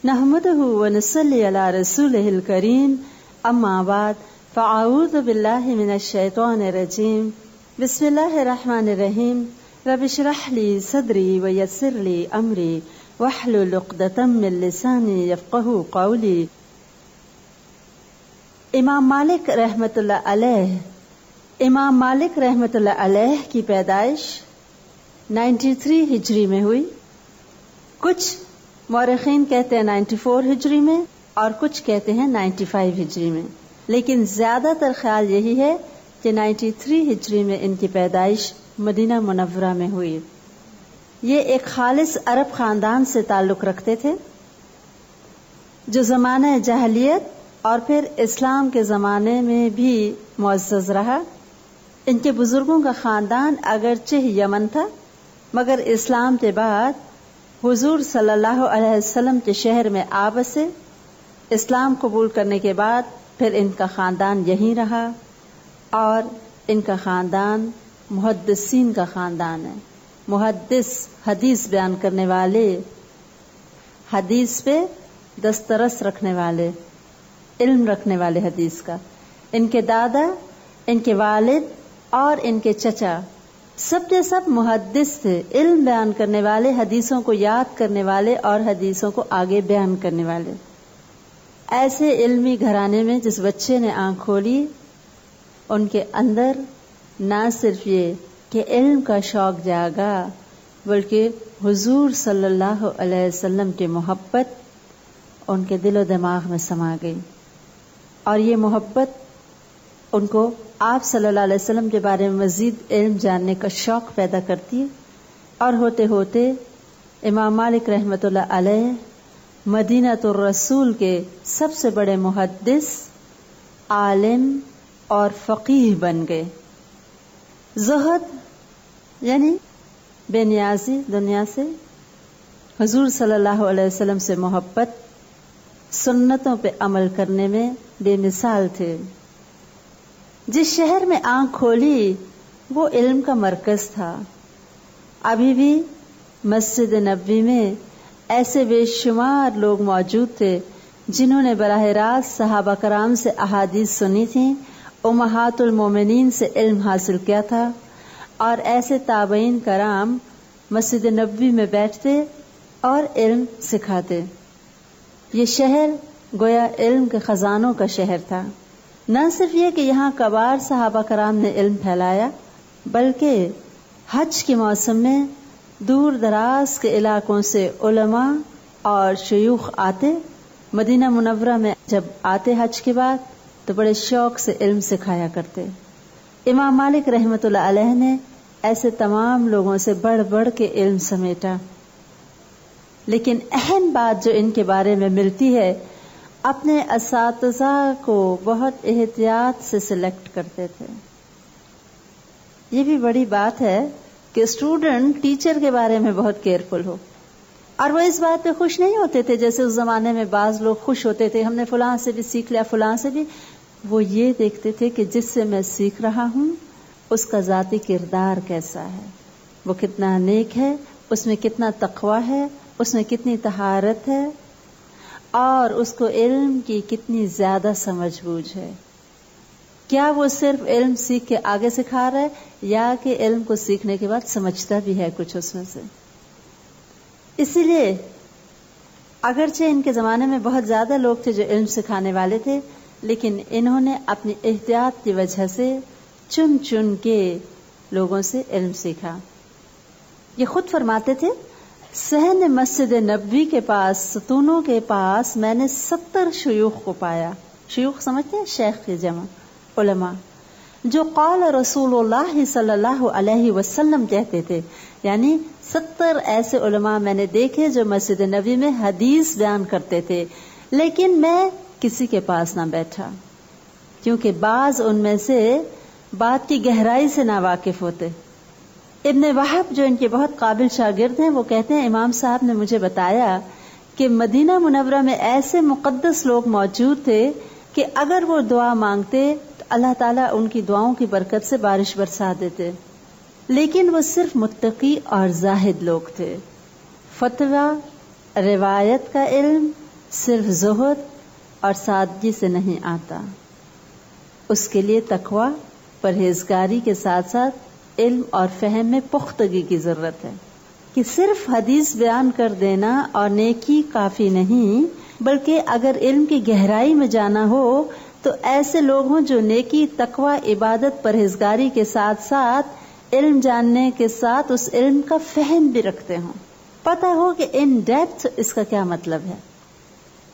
نحمده ونصلي على رسوله الكريم اما بعد فاعوذ بالله من الشيطان الرجيم بسم الله الرحمن الرحيم رب اشرح لي صدري ويسر لي امري واحلل عقدة من لساني يفقهوا قولي۔ امام مالک رحمۃ اللہ علیہ کی پیدائش 93 ہجری میں ہوئی۔ کچھ مورخین کہتے ہیں 94 ہجری میں اور کچھ کہتے ہیں 95 ہجری میں، لیکن زیادہ تر خیال یہی ہے کہ 93 ہجری میں ان کی پیدائش مدینہ منورہ میں ہوئی۔ یہ ایک خالص عرب خاندان سے تعلق رکھتے تھے جو زمانہ جاہلیت اور پھر اسلام کے زمانے میں بھی معزز رہا۔ ان کے بزرگوں کا خاندان اگرچہ یمن تھا، مگر اسلام کے بعد حضور صلی اللہ علیہ وسلم کے شہر میں آ بسے۔ اسلام قبول کرنے کے بعد پھر ان کا خاندان یہیں رہا اور ان کا خاندان محدثین کا خاندان ہے۔ محدث حدیث بیان کرنے والے، حدیث پہ دسترس رکھنے والے، علم رکھنے والے حدیث کا۔ ان کے دادا، ان کے والد اور ان کے چچا سب کے سب محدث تھے، علم بیان کرنے والے، حدیثوں کو یاد کرنے والے اور حدیثوں کو آگے بیان کرنے والے۔ ایسے علمی گھرانے میں جس بچے نے آنکھ کھولی، ان کے اندر نہ صرف یہ کہ علم کا شوق جاگا، بلکہ حضور صلی اللہ علیہ وسلم کی محبت ان کے دل و دماغ میں سما گئی، اور یہ محبت ان کو آپ صلی اللہ علیہ وسلم کے بارے میں مزید علم جاننے کا شوق پیدا کرتی ہے۔ اور ہوتے ہوتے امام مالک رحمۃ اللہ علیہ مدینہ الرسول کے سب سے بڑے محدث، عالم اور فقیہ بن گئے۔ زہد یعنی بے نیازی دنیا سے، حضور صلی اللہ علیہ وسلم سے محبت، سنتوں پہ عمل کرنے میں بے مثال تھے۔ جس شہر میں آنکھ کھولی وہ علم کا مرکز تھا۔ ابھی بھی مسجد نبوی میں ایسے بے شمار لوگ موجود تھے جنہوں نے براہ راست صحابہ کرام سے احادیث سنی تھیں، امہات المومنین سے علم حاصل کیا تھا، اور ایسے تابعین کرام مسجد نبوی میں بیٹھتے اور علم سکھاتے۔ یہ شہر گویا علم کے خزانوں کا شہر تھا۔ نہ صرف یہ کہ یہاں کبار صحابہ کرام نے علم پھیلایا، بلکہ حج کے موسم میں دور دراز کے علاقوں سے علماء اور شیوخ آتے۔ مدینہ منورہ میں جب آتے حج کے بعد تو بڑے شوق سے علم سکھایا کرتے۔ امام مالک رحمۃ اللہ علیہ نے ایسے تمام لوگوں سے بڑھ بڑھ کے علم سمیٹا، لیکن اہم بات جو ان کے بارے میں ملتی ہے، اپنے اساتذہ کو بہت احتیاط سے سلیکٹ کرتے تھے۔ یہ بھی بڑی بات ہے کہ اسٹوڈنٹ ٹیچر کے بارے میں بہت کیئرفل ہو، اور وہ اس بات پہ خوش نہیں ہوتے تھے جیسے اس زمانے میں بعض لوگ خوش ہوتے تھے ہم نے فلاں سے بھی سیکھ لیا، فلاں سے بھی۔ وہ یہ دیکھتے تھے کہ جس سے میں سیکھ رہا ہوں اس کا ذاتی کردار کیسا ہے، وہ کتنا نیک ہے، اس میں کتنا تقویٰ ہے، اس میں کتنی طہارت ہے، اور اس کو علم کی کتنی زیادہ سمجھ بوجھ ہے۔ کیا وہ صرف علم سیکھ کے آگے سکھا رہا ہے، یا کہ علم کو سیکھنے کے بعد سمجھتا بھی ہے کچھ اس میں سے۔ اسی لیے اگرچہ ان کے زمانے میں بہت زیادہ لوگ تھے جو علم سکھانے والے تھے، لیکن انہوں نے اپنی احتیاط کی وجہ سے چن چن کے لوگوں سے علم سیکھا۔ یہ خود فرماتے تھے، صحن مسجد نبوی کے پاس، ستونوں کے پاس میں نے 70 شیوخ کو پایا۔ شیوخ سمجھتے ہیں؟ شیخ کی جمع، علماء، جو قال رسول اللہ صلی اللہ علیہ وسلم کہتے تھے۔ یعنی 70 ایسے علماء میں نے دیکھے جو مسجد نبوی میں حدیث بیان کرتے تھے، لیکن میں کسی کے پاس نہ بیٹھا، کیونکہ بعض ان میں سے بات کی گہرائی سے نا واقف ہوتے۔ ابن وہب جو ان کے بہت قابل شاگرد ہیں، وہ کہتے ہیں امام صاحب نے مجھے بتایا کہ مدینہ منورہ میں ایسے مقدس لوگ موجود تھے کہ اگر وہ دعا مانگتے تو اللہ تعالیٰ ان کی دعاؤں کی برکت سے بارش برسا دیتے، لیکن وہ صرف متقی اور زاہد لوگ تھے۔ فتویٰ، روایت کا علم صرف زہد اور سادگی سے نہیں آتا، اس کے لیے تقویٰ، پرہیزگاری کے ساتھ ساتھ علم اور فہم میں پختگی کی ضرورت ہے، کہ صرف حدیث بیان کر دینا اور نیکی کافی نہیں، بلکہ اگر علم کی گہرائی میں جانا ہو تو ایسے لوگ ہوں جو نیکی، تقویٰ، عبادت، پرہیزگاری کے ساتھ ساتھ علم جاننے کے ساتھ اس علم کا فہم بھی رکھتے ہوں، پتہ ہو کہ ان ڈیپتھ اس کا کیا مطلب ہے۔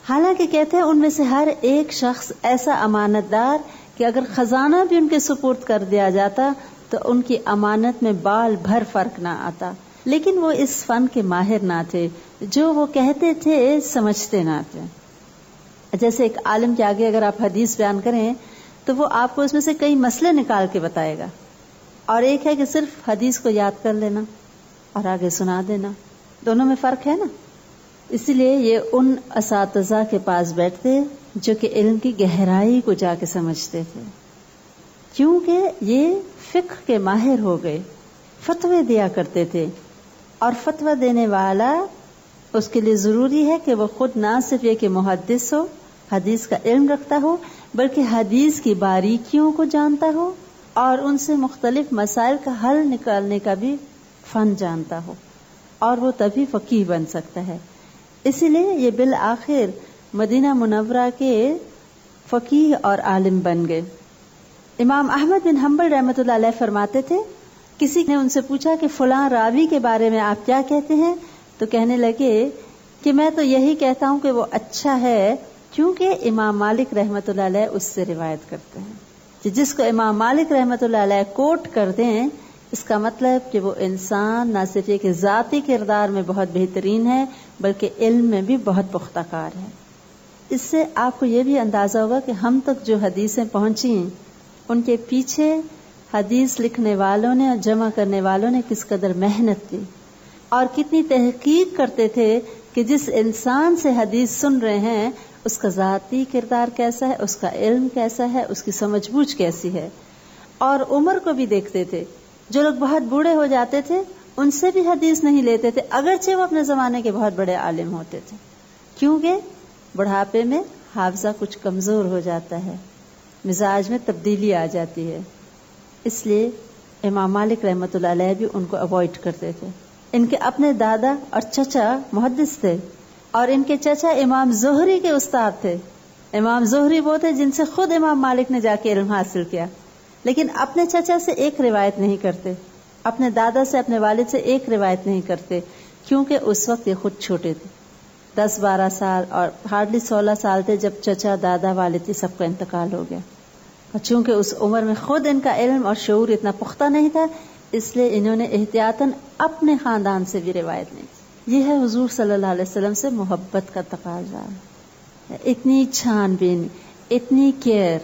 حالانکہ کہتے ہیں ان میں سے ہر ایک شخص ایسا امانت دار کہ اگر خزانہ بھی ان کے سپرد کر دیا جاتا تو ان کی امانت میں بال بھر فرق نہ آتا، لیکن وہ اس فن کے ماہر نہ تھے، جو وہ کہتے تھے سمجھتے نہ تھے۔ جیسے ایک عالم کے آگے اگر آپ حدیث بیان کریں تو وہ آپ کو اس میں سے کئی مسئلے نکال کے بتائے گا، اور ایک ہے کہ صرف حدیث کو یاد کر لینا اور آگے سنا دینا، دونوں میں فرق ہے نا۔ اسی لیے یہ ان اساتذہ کے پاس بیٹھتے جو کہ علم کی گہرائی کو جا کے سمجھتے تھے، کیونکہ یہ فقہ کے ماہر ہو گئے، فتوے دیا کرتے تھے، اور فتویٰ دینے والا اس کے لیے ضروری ہے کہ وہ خود نہ صرف یہ کہ محدث ہو، حدیث کا علم رکھتا ہو، بلکہ حدیث کی باریکیوں کو جانتا ہو اور ان سے مختلف مسائل کا حل نکالنے کا بھی فن جانتا ہو، اور وہ تبھی فقیہ بن سکتا ہے۔ اسی لیے یہ بالآخر مدینہ منورہ کے فقیہ اور عالم بن گئے۔ امام احمد بن حنبل رحمۃ اللہ علیہ فرماتے تھے، کسی نے ان سے پوچھا کہ فلاں راوی کے بارے میں آپ کیا کہتے ہیں؟ تو کہنے لگے کہ میں تو یہی کہتا ہوں کہ وہ اچھا ہے، کیونکہ امام مالک رحمۃ اللہ علیہ اس سے روایت کرتے ہیں، کہ جس کو امام مالک رحمۃ اللہ علیہ کوٹ کر دیں، اس کا مطلب کہ وہ انسان نہ صرف یہ کہ ذاتی کردار میں بہت بہترین ہے بلکہ علم میں بھی بہت پختہ کار ہے۔ اس سے آپ کو یہ بھی اندازہ ہوگا کہ ہم تک جو حدیثیں پہنچیں ان کے پیچھے حدیث لکھنے والوں نے اور جمع کرنے والوں نے کس قدر محنت کی اور کتنی تحقیق کرتے تھے کہ جس انسان سے حدیث سن رہے ہیں اس کا ذاتی کردار کیسا ہے، اس کا علم کیسا ہے، اس کی سمجھ بوجھ کیسی ہے، اور عمر کو بھی دیکھتے تھے۔ جو لوگ بہت بوڑھے ہو جاتے تھے ان سے بھی حدیث نہیں لیتے تھے، اگرچہ وہ اپنے زمانے کے بہت بڑے عالم ہوتے تھے، کیونکہ بڑھاپے میں حافظہ کچھ کمزور ہو جاتا ہے، مزاج میں تبدیلی آ جاتی ہے۔ اس لیے امام مالک رحمۃ اللہ علیہ بھی ان کو اوائڈ کرتے تھے۔ ان کے اپنے دادا اور چچا محدث تھے، اور ان کے چچا امام زہری کے استاد تھے۔ امام زہری وہ تھے جن سے خود امام مالک نے جا کے علم حاصل کیا، لیکن اپنے چچا سے ایک روایت نہیں کرتے، اپنے دادا سے، اپنے والد سے ایک روایت نہیں کرتے، کیونکہ اس وقت یہ خود چھوٹے تھے، 10-12 سال اور ہارڈلی 16 سال تھے جب چچا، دادا، والد کی سب کا انتقال ہو گیا۔ اور چونکہ اس عمر میں خود ان کا علم اور شعور اتنا پختہ نہیں تھا، اس لیے انہوں نے احتیاطاً اپنے خاندان سے بھی روایت نہیں کی۔ یہ ہے حضور صلی اللہ علیہ وسلم سے محبت کا تقاضا، اتنی چھان بین، اتنی کیئر،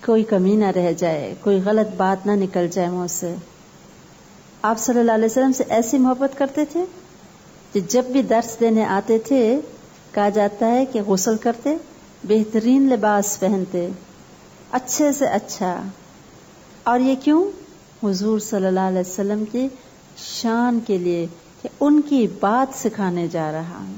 کوئی کمی نہ رہ جائے، کوئی غلط بات نہ نکل جائے منہ سے۔ آپ صلی اللہ علیہ وسلم سے ایسی محبت کرتے تھے کہ جب بھی درس دینے آتے تھے کہا جاتا ہے کہ غسل کرتے، بہترین لباس پہنتے، اچھے سے اچھا۔ اور یہ کیوں؟ حضور صلی اللہ علیہ وسلم کی شان کے لیے کہ ان کی بات سکھانے جا رہا ہوں۔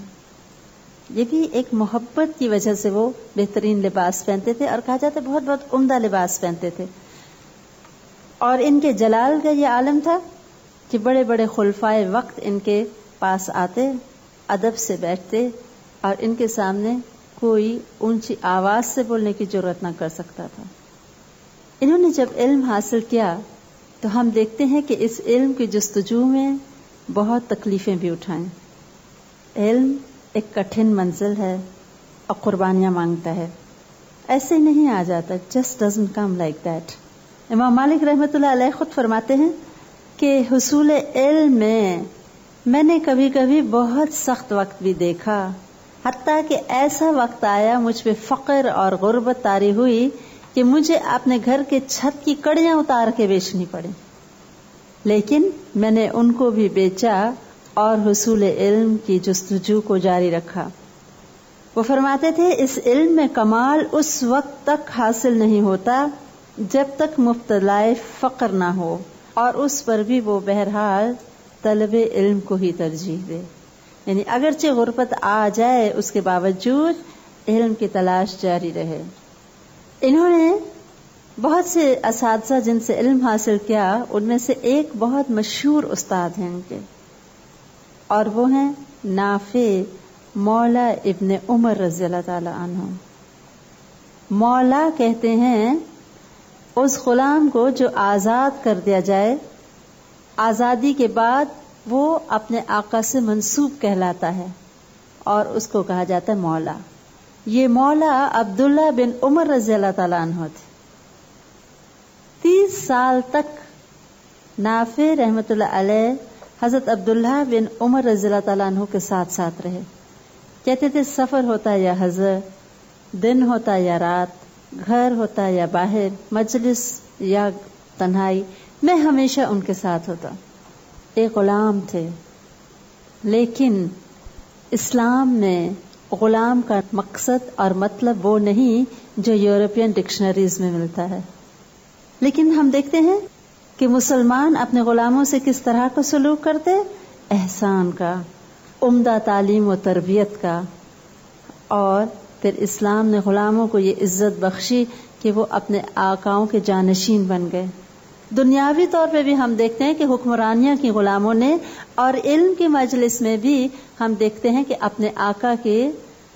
یہ بھی ایک محبت کی وجہ سے وہ بہترین لباس پہنتے تھے، اور کہا جاتا ہے بہت بہت عمدہ لباس پہنتے تھے۔ اور ان کے جلال کا یہ عالم تھا کہ بڑے بڑے خلفائے وقت ان کے پاس آتے، ادب سے بیٹھتے، اور ان کے سامنے کوئی اونچی آواز سے بولنے کی جرات نہ کر سکتا تھا۔ انہوں نے جب علم حاصل کیا تو ہم دیکھتے ہیں کہ اس علم کی جستجو میں بہت تکلیفیں بھی اٹھائیں۔ علم ایک کٹھن منزل ہے اور قربانیاں مانگتا ہے، ایسے ہی نہیں آ جاتا، just doesn't come like that۔ امام مالک رحمۃ اللہ علیہ خود فرماتے ہیں کہ حصول علم میں نے کبھی کبھی بہت سخت وقت بھی دیکھا، حتیٰ کہ ایسا وقت آیا مجھ پہ فقر اور غربت طاری ہوئی کہ مجھے اپنے گھر کے چھت کی کڑیاں اتار کے بیچنی پڑی، لیکن میں نے ان کو بھی بیچا اور حصول علم کی جستجو کو جاری رکھا۔ وہ فرماتے تھے اس علم میں کمال اس وقت تک حاصل نہیں ہوتا جب تک مبتلائے فقر نہ ہو، اور اس پر بھی وہ بہرحال طلب علم کو ہی ترجیح دے۔ یعنی اگرچہ غربت آ جائے اس کے باوجود علم کی تلاش جاری رہے. انہوں نے بہت سے اساتذہ جن سے علم حاصل کیا، ان میں سے ایک بہت مشہور استاد ہیں ان کے، اور وہ ہیں نافع مولا ابن عمر رضی اللہ تعالی عنہ. مولا کہتے ہیں اس غلام کو جو آزاد کر دیا جائے، آزادی کے بعد وہ اپنے آقا سے منسوب کہلاتا ہے اور اس کو کہا جاتا ہے مولا. یہ مولا عبداللہ بن عمر رضی اللہ تعالی عنہ تھے. 30 سال تک نافع رحمت اللہ علیہ حضرت عبداللہ بن عمر رضی اللہ تعالیٰ عنہ کے ساتھ ساتھ رہے. کہتے تھے سفر ہوتا یا حضر، دن ہوتا یا رات، گھر ہوتا یا باہر، مجلس یا تنہائی، میں ہمیشہ ان کے ساتھ ہوتا. ایک غلام تھے، لیکن اسلام میں غلام کا مقصد اور مطلب وہ نہیں جو یورپین ڈکشنریز میں ملتا ہے. لیکن ہم دیکھتے ہیں کہ مسلمان اپنے غلاموں سے کس طرح کا سلوک کرتے، احسان کا، عمدہ تعلیم و تربیت کا. اور پھر اسلام نے غلاموں کو یہ عزت بخشی کہ وہ اپنے آقاؤں کے جانشین بن گئے. دنیاوی طور پہ بھی ہم دیکھتے ہیں کہ حکمرانیاں کی غلاموں نے، اور علم کی مجلس میں بھی ہم دیکھتے ہیں کہ اپنے آقا کے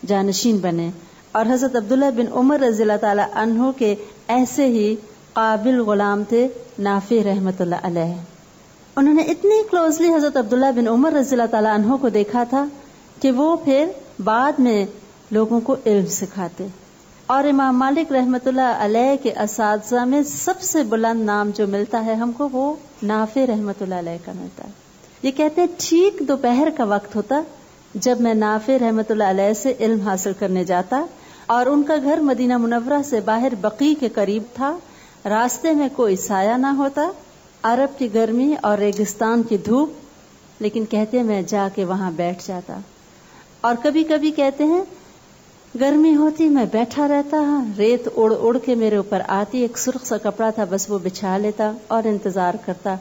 جانشین بنے. اور حضرت عبداللہ بن عمر رضی اللہ تعالی عنہ کے ایسے ہی قابل غلام تھے نافع رحمت اللہ علیہ. انہوں نے اتنی کلوزلی حضرت عبداللہ بن عمر رضی اللہ تعالی عنہ کو دیکھا تھا کہ وہ پھر بعد میں لوگوں کو علم سکھاتے. اور امام مالک رحمت اللہ علیہ کے اساتذہ میں سب سے بلند نام جو ملتا ہے ہم کو، وہ نافع رحمت اللہ علیہ کا ملتا ہے. یہ کہتے ہیں ٹھیک دوپہر کا وقت ہوتا جب میں نافع رحمت اللہ علیہ سے علم حاصل کرنے جاتا، اور ان کا گھر مدینہ منورہ سے باہر بقیع کے قریب تھا. راستے میں کوئی سایہ نہ ہوتا، عرب کی گرمی اور ریگستان کی دھوپ، لیکن کہتے ہیں میں جا کے وہاں بیٹھ جاتا. اور کبھی کبھی کہتے ہیں گرمی ہوتی میں بیٹھا رہتا، ریت اڑ اڑ کے میرے اوپر آتی، ایک سرخ سا کپڑا تھا بس وہ بچھا لیتا اور انتظار کرتا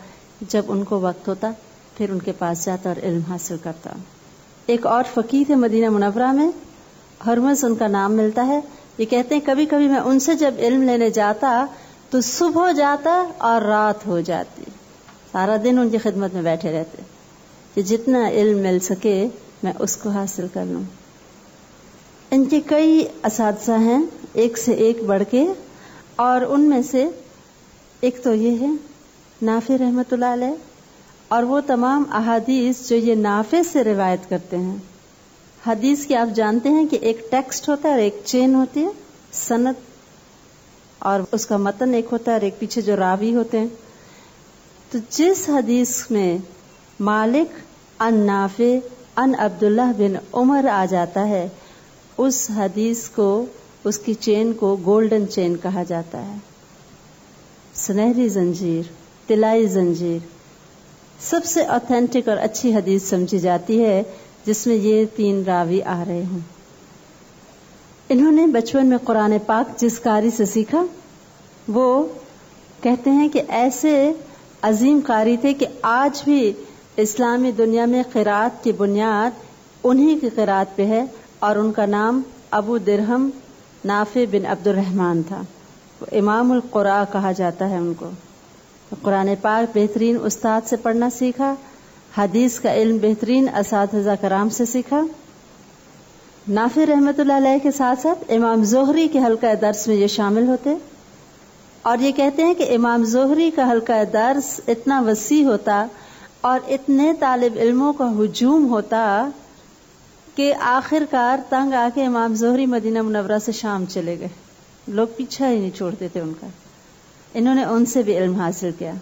جب ان کو وقت ہوتا پھر ان کے پاس جاتا اور علم حاصل کرتا. ایک اور فقیہ تھے مدینہ منورہ میں، ہرمز ان کا نام ملتا ہے. یہ کہتے ہیں کبھی کبھی میں ان سے جب علم لینے جاتا تو صبح ہو جاتا اور رات ہو جاتی، سارا دن ان کی خدمت میں بیٹھے رہتے کہ جتنا علم مل سکے میں اس کو حاصل کر لوں. ان کے کئی اساتذہ ہیں ایک سے ایک بڑھ کے، اور ان میں سے ایک تو یہ ہے نافع رحمت اللہ علیہ، اور وہ تمام احادیث جو یہ نافع سے روایت کرتے ہیں. حدیث کی آپ جانتے ہیں کہ ایک ٹیکسٹ ہوتا ہے اور ایک چین ہوتی ہے، سند، اور اس کا متن ایک ہوتا ہے اور ایک پیچھے جو راوی ہوتے ہیں. تو جس حدیث میں مالک ان نافع ان عبداللہ بن عمر آ جاتا ہے، اس حدیث کو، اس کی چین کو گولڈن چین کہا جاتا ہے، سنہری زنجیر، طلائی زنجیر. سب سے اوتھینٹک اور اچھی حدیث سمجھی جاتی ہے جس میں یہ 3 راوی آ رہے ہوں. انہوں نے بچپن میں قرآن پاک جس قاری سے سیکھا، وہ کہتے ہیں کہ ایسے عظیم قاری تھے کہ آج بھی اسلامی دنیا میں قرات کی بنیاد انہی کی قرات پہ ہے، اور ان کا نام ابو درہم نافع بن عبد الرحمن تھا. امام القراء کہا جاتا ہے ان کو. قرآن پاک بہترین استاد سے پڑھنا سیکھا، حدیث کا علم بہترین اساتذہ کرام سے سیکھا. نافع رحمت اللہ علیہ کے ساتھ ساتھ امام زہری کے حلقہ درس میں یہ شامل ہوتے، اور یہ کہتے ہیں کہ امام زہری کا حلقہ درس اتنا وسیع ہوتا اور اتنے طالب علموں کا ہجوم ہوتا کہ آخر کار تنگ آ کے امام زہری مدینہ منورہ سے شام چلے گئے. لوگ پیچھا ہی نہیں چھوڑتے تھے ان کا. انہوں نے ان سے بھی علم حاصل کیا.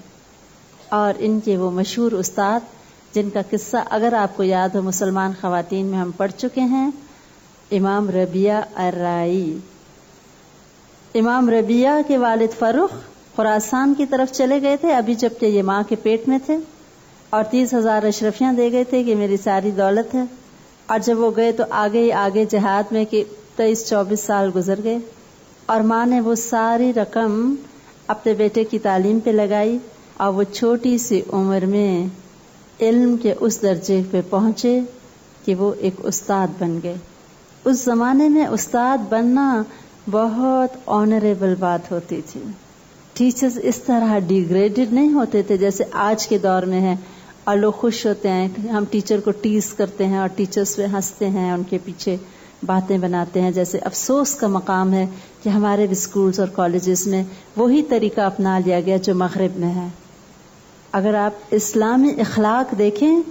اور ان کے وہ مشہور استاد جن کا قصہ اگر آپ کو یاد ہو مسلمان خواتین میں ہم پڑھ چکے ہیں، امام ربیعہ الرائی. امام ربیعہ کے والد فروخ خراسان کی طرف چلے گئے تھے ابھی جب کہ یہ ماں کے پیٹ میں تھے، اور 30,000 اشرفیاں دے گئے تھے کہ میری ساری دولت ہے. اور جب وہ گئے تو آگے جہاد میں کہ 23-24 سال گزر گئے، اور ماں نے وہ ساری رقم اپنے بیٹے کی تعلیم پہ لگائی، اور وہ چھوٹی سی عمر میں علم کے اس درجے پہ پہنچے کہ وہ ایک استاد بن گئے. اس زمانے میں استاد بننا بہت آنریبل بات ہوتی تھی. ٹیچرز اس طرح ڈیگریڈڈ نہیں ہوتے تھے جیسے آج کے دور میں ہے، اور لوگ خوش ہوتے ہیں کہ ہم ٹیچر کو ٹیز کرتے ہیں اور ٹیچرز پہ ہنستے ہیں، ان کے پیچھے باتیں بناتے ہیں. جیسے افسوس کا مقام ہے کہ ہمارے بھی اسکولز اور کالجز میں وہی طریقہ اپنا لیا گیا جو مغرب میں ہے. اگر آپ اسلامی اخلاق دیکھیں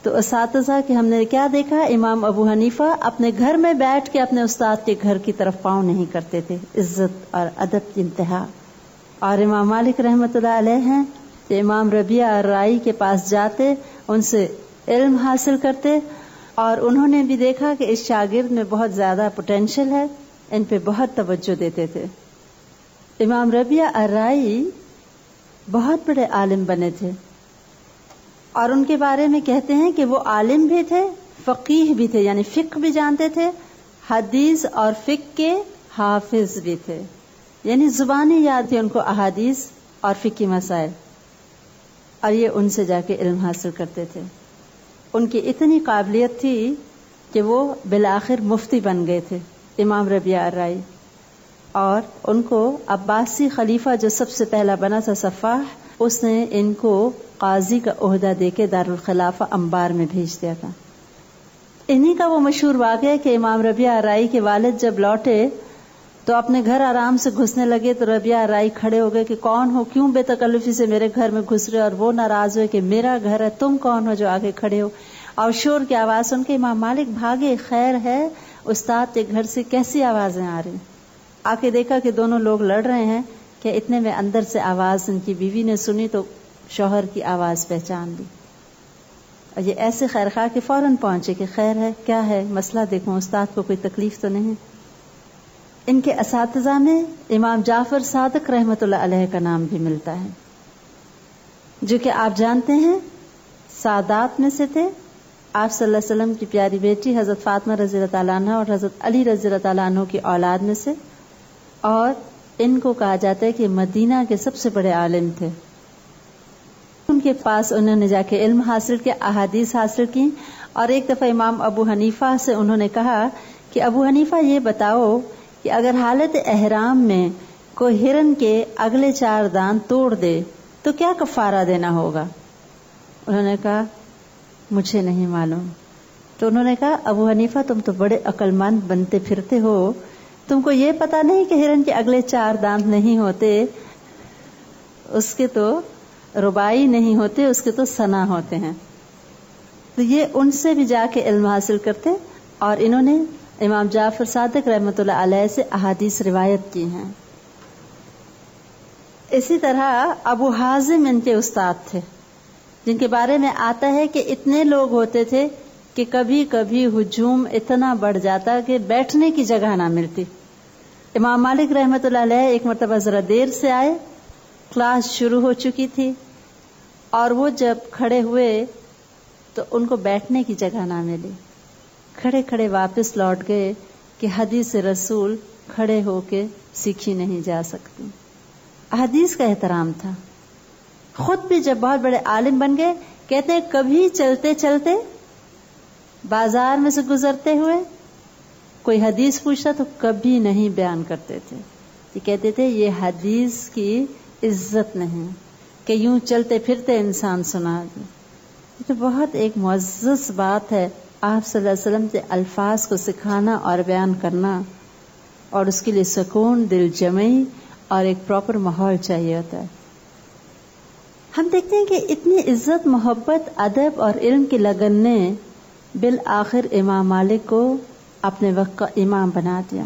تو اساتذہ کے ہم نے کیا دیکھا، امام ابو حنیفہ اپنے گھر میں بیٹھ کے اپنے استاد کے گھر کی طرف پاؤں نہیں کرتے تھے، عزت اور ادب کی انتہا. اور امام مالک رحمۃ اللہ علیہ ہیں کہ امام ربیعہ الرائی کے پاس جاتے، ان سے علم حاصل کرتے، اور انہوں نے بھی دیکھا کہ اس شاگرد میں بہت زیادہ پوٹینشل ہے، ان پہ بہت توجہ دیتے تھے. امام ربیعہ الرائی بہت بڑے عالم بنے تھے، اور ان کے بارے میں کہتے ہیں کہ وہ عالم بھی تھے، فقیہ بھی تھے، یعنی فقہ بھی جانتے تھے، حدیث اور فقہ کے حافظ بھی تھے، یعنی زبانی یاد تھی ان کو احادیث اور فقہی مسائل، اور یہ ان سے جا کے علم حاصل کرتے تھے. ان کی اتنی قابلیت تھی کہ وہ بالآخر مفتی بن گئے تھے امام ربیعہ الرائی. اور ان کو عباسی خلیفہ جو سب سے پہلا بنا تھا صفاح، اس نے ان کو قاضی کا عہدہ دے کے دارالخلافہ انبار میں بھیج دیا تھا. انہی کا وہ مشہور واقعہ ہے کہ امام ربیعہ الرائی کے والد جب لوٹے تو اپنے گھر آرام سے گھسنے لگے تو ربیعہ الرائی کھڑے ہو گئے کہ کون ہو، کیوں بے تکلفی سے میرے گھر میں گھس رہے، اور وہ ناراض ہوئے کہ میرا گھر ہے، تم کون ہو جو آگے کھڑے ہو. اور شور کی آواز سن کے امام مالک بھاگے، خیر ہے استاد کے گھر سے کیسی آوازیں آ رہی. آ کے دیکھا کہ دونوں لوگ لڑ رہے ہیں کہ اتنے میں اندر سے آواز ان کی بیوی نے سنی تو شوہر کی آواز پہچان لی. اور یہ ایسے خیر خواہ کہ فوراً پہنچے کہ خیر ہے، کیا ہے مسئلہ، دیکھو استاد کو کوئی تکلیف تو نہیں. ان کے اساتذہ میں امام جعفر صادق رحمۃ اللہ علیہ کا نام بھی ملتا ہے، جو کہ آپ جانتے ہیں سادات میں سے تھے. آپ صلی اللہ علیہ وسلم کی پیاری بیٹی حضرت فاطمہ رضی اللہ تعالیٰ عنہ اور حضرت علی رضی اللہ تعالیٰ عنہ کی اولاد میں سے، اور ان کو کہا جاتا ہے کہ مدینہ کے سب سے بڑے عالم تھے. ان کے پاس انہوں نے جا کے علم حاصل کیا، احادیث حاصل کی. اور ایک دفعہ امام ابو حنیفہ سے انہوں نے کہا کہ ابو حنیفہ یہ بتاؤ کہ اگر حالت احرام میں کوئی ہرن کے اگلے 4 دانت توڑ دے تو کیا کفارہ دینا ہوگا؟ انہوں نے کہا مجھے نہیں معلوم. تو انہوں نے کہا ابو حنیفہ تم تو بڑے عقل مند بنتے پھرتے ہو، تم کو یہ پتا نہیں کہ ہرن کے اگلے 4 دانت نہیں ہوتے، اس کے تو رباعی نہیں ہوتے، اس کے تو ثنا ہوتے ہیں. تو یہ ان سے بھی جا کے علم حاصل کرتے، اور انہوں نے امام جعفر صادق رحمۃ اللہ علیہ سے احادیث روایت کی ہیں. اسی طرح ابو حازم ان کے استاد تھے، جن کے بارے میں آتا ہے کہ اتنے لوگ ہوتے تھے کہ کبھی کبھی ہجوم اتنا بڑھ جاتا کہ بیٹھنے کی جگہ نہ ملتی. امام مالک رحمۃ اللہ علیہ ایک مرتبہ ذرا دیر سے آئے، کلاس شروع ہو چکی تھی، اور وہ جب کھڑے ہوئے تو ان کو بیٹھنے کی جگہ نہ ملی. کھڑے کھڑے واپس لوٹ گئے کہ حدیث رسول کھڑے ہو کے سیکھی نہیں جا سکتی. حدیث کا احترام تھا. خود بھی جب بہت بڑے عالم بن گئے، کہتے ہیں کبھی چلتے چلتے بازار میں سے گزرتے ہوئے کوئی حدیث پوچھتا تو کبھی نہیں بیان کرتے تھے. یہ کہتے تھے یہ حدیث کی عزت نہیں کہ یوں چلتے پھرتے انسان سنا دے. یہ تو بہت ایک معزز بات ہے آپ صلی اللہ علیہ وسلم کے الفاظ کو سکھانا اور بیان کرنا، اور اس کے لیے سکون، دل جمعی اور ایک پراپر ماحول چاہیے ہوتا ہے. ہم دیکھتے ہیں کہ اتنی عزت، محبت، ادب اور علم کی لگن نے بالآخر امام مالک کو اپنے وقت کا امام بنا دیا.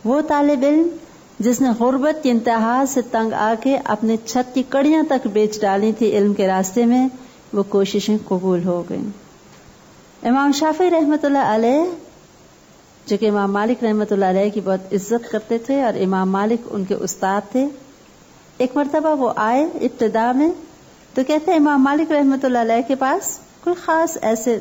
وہ طالب علم جس نے غربت کی انتہا سے تنگ آ کے اپنے چھت کی کڑیاں تک بیچ ڈالی تھی علم کے راستے میں، وہ کوششیں قبول ہو گئیں. امام شافعی رحمۃ اللہ علیہ، جو کہ امام مالک رحمۃ اللہ علیہ کی بہت عزت کرتے تھے اور امام مالک ان کے استاد تھے، ایک مرتبہ وہ آئے ابتدا میں تو کہتے ہیں امام مالک رحمۃ اللہ علیہ کے پاس کوئی خاص ایسے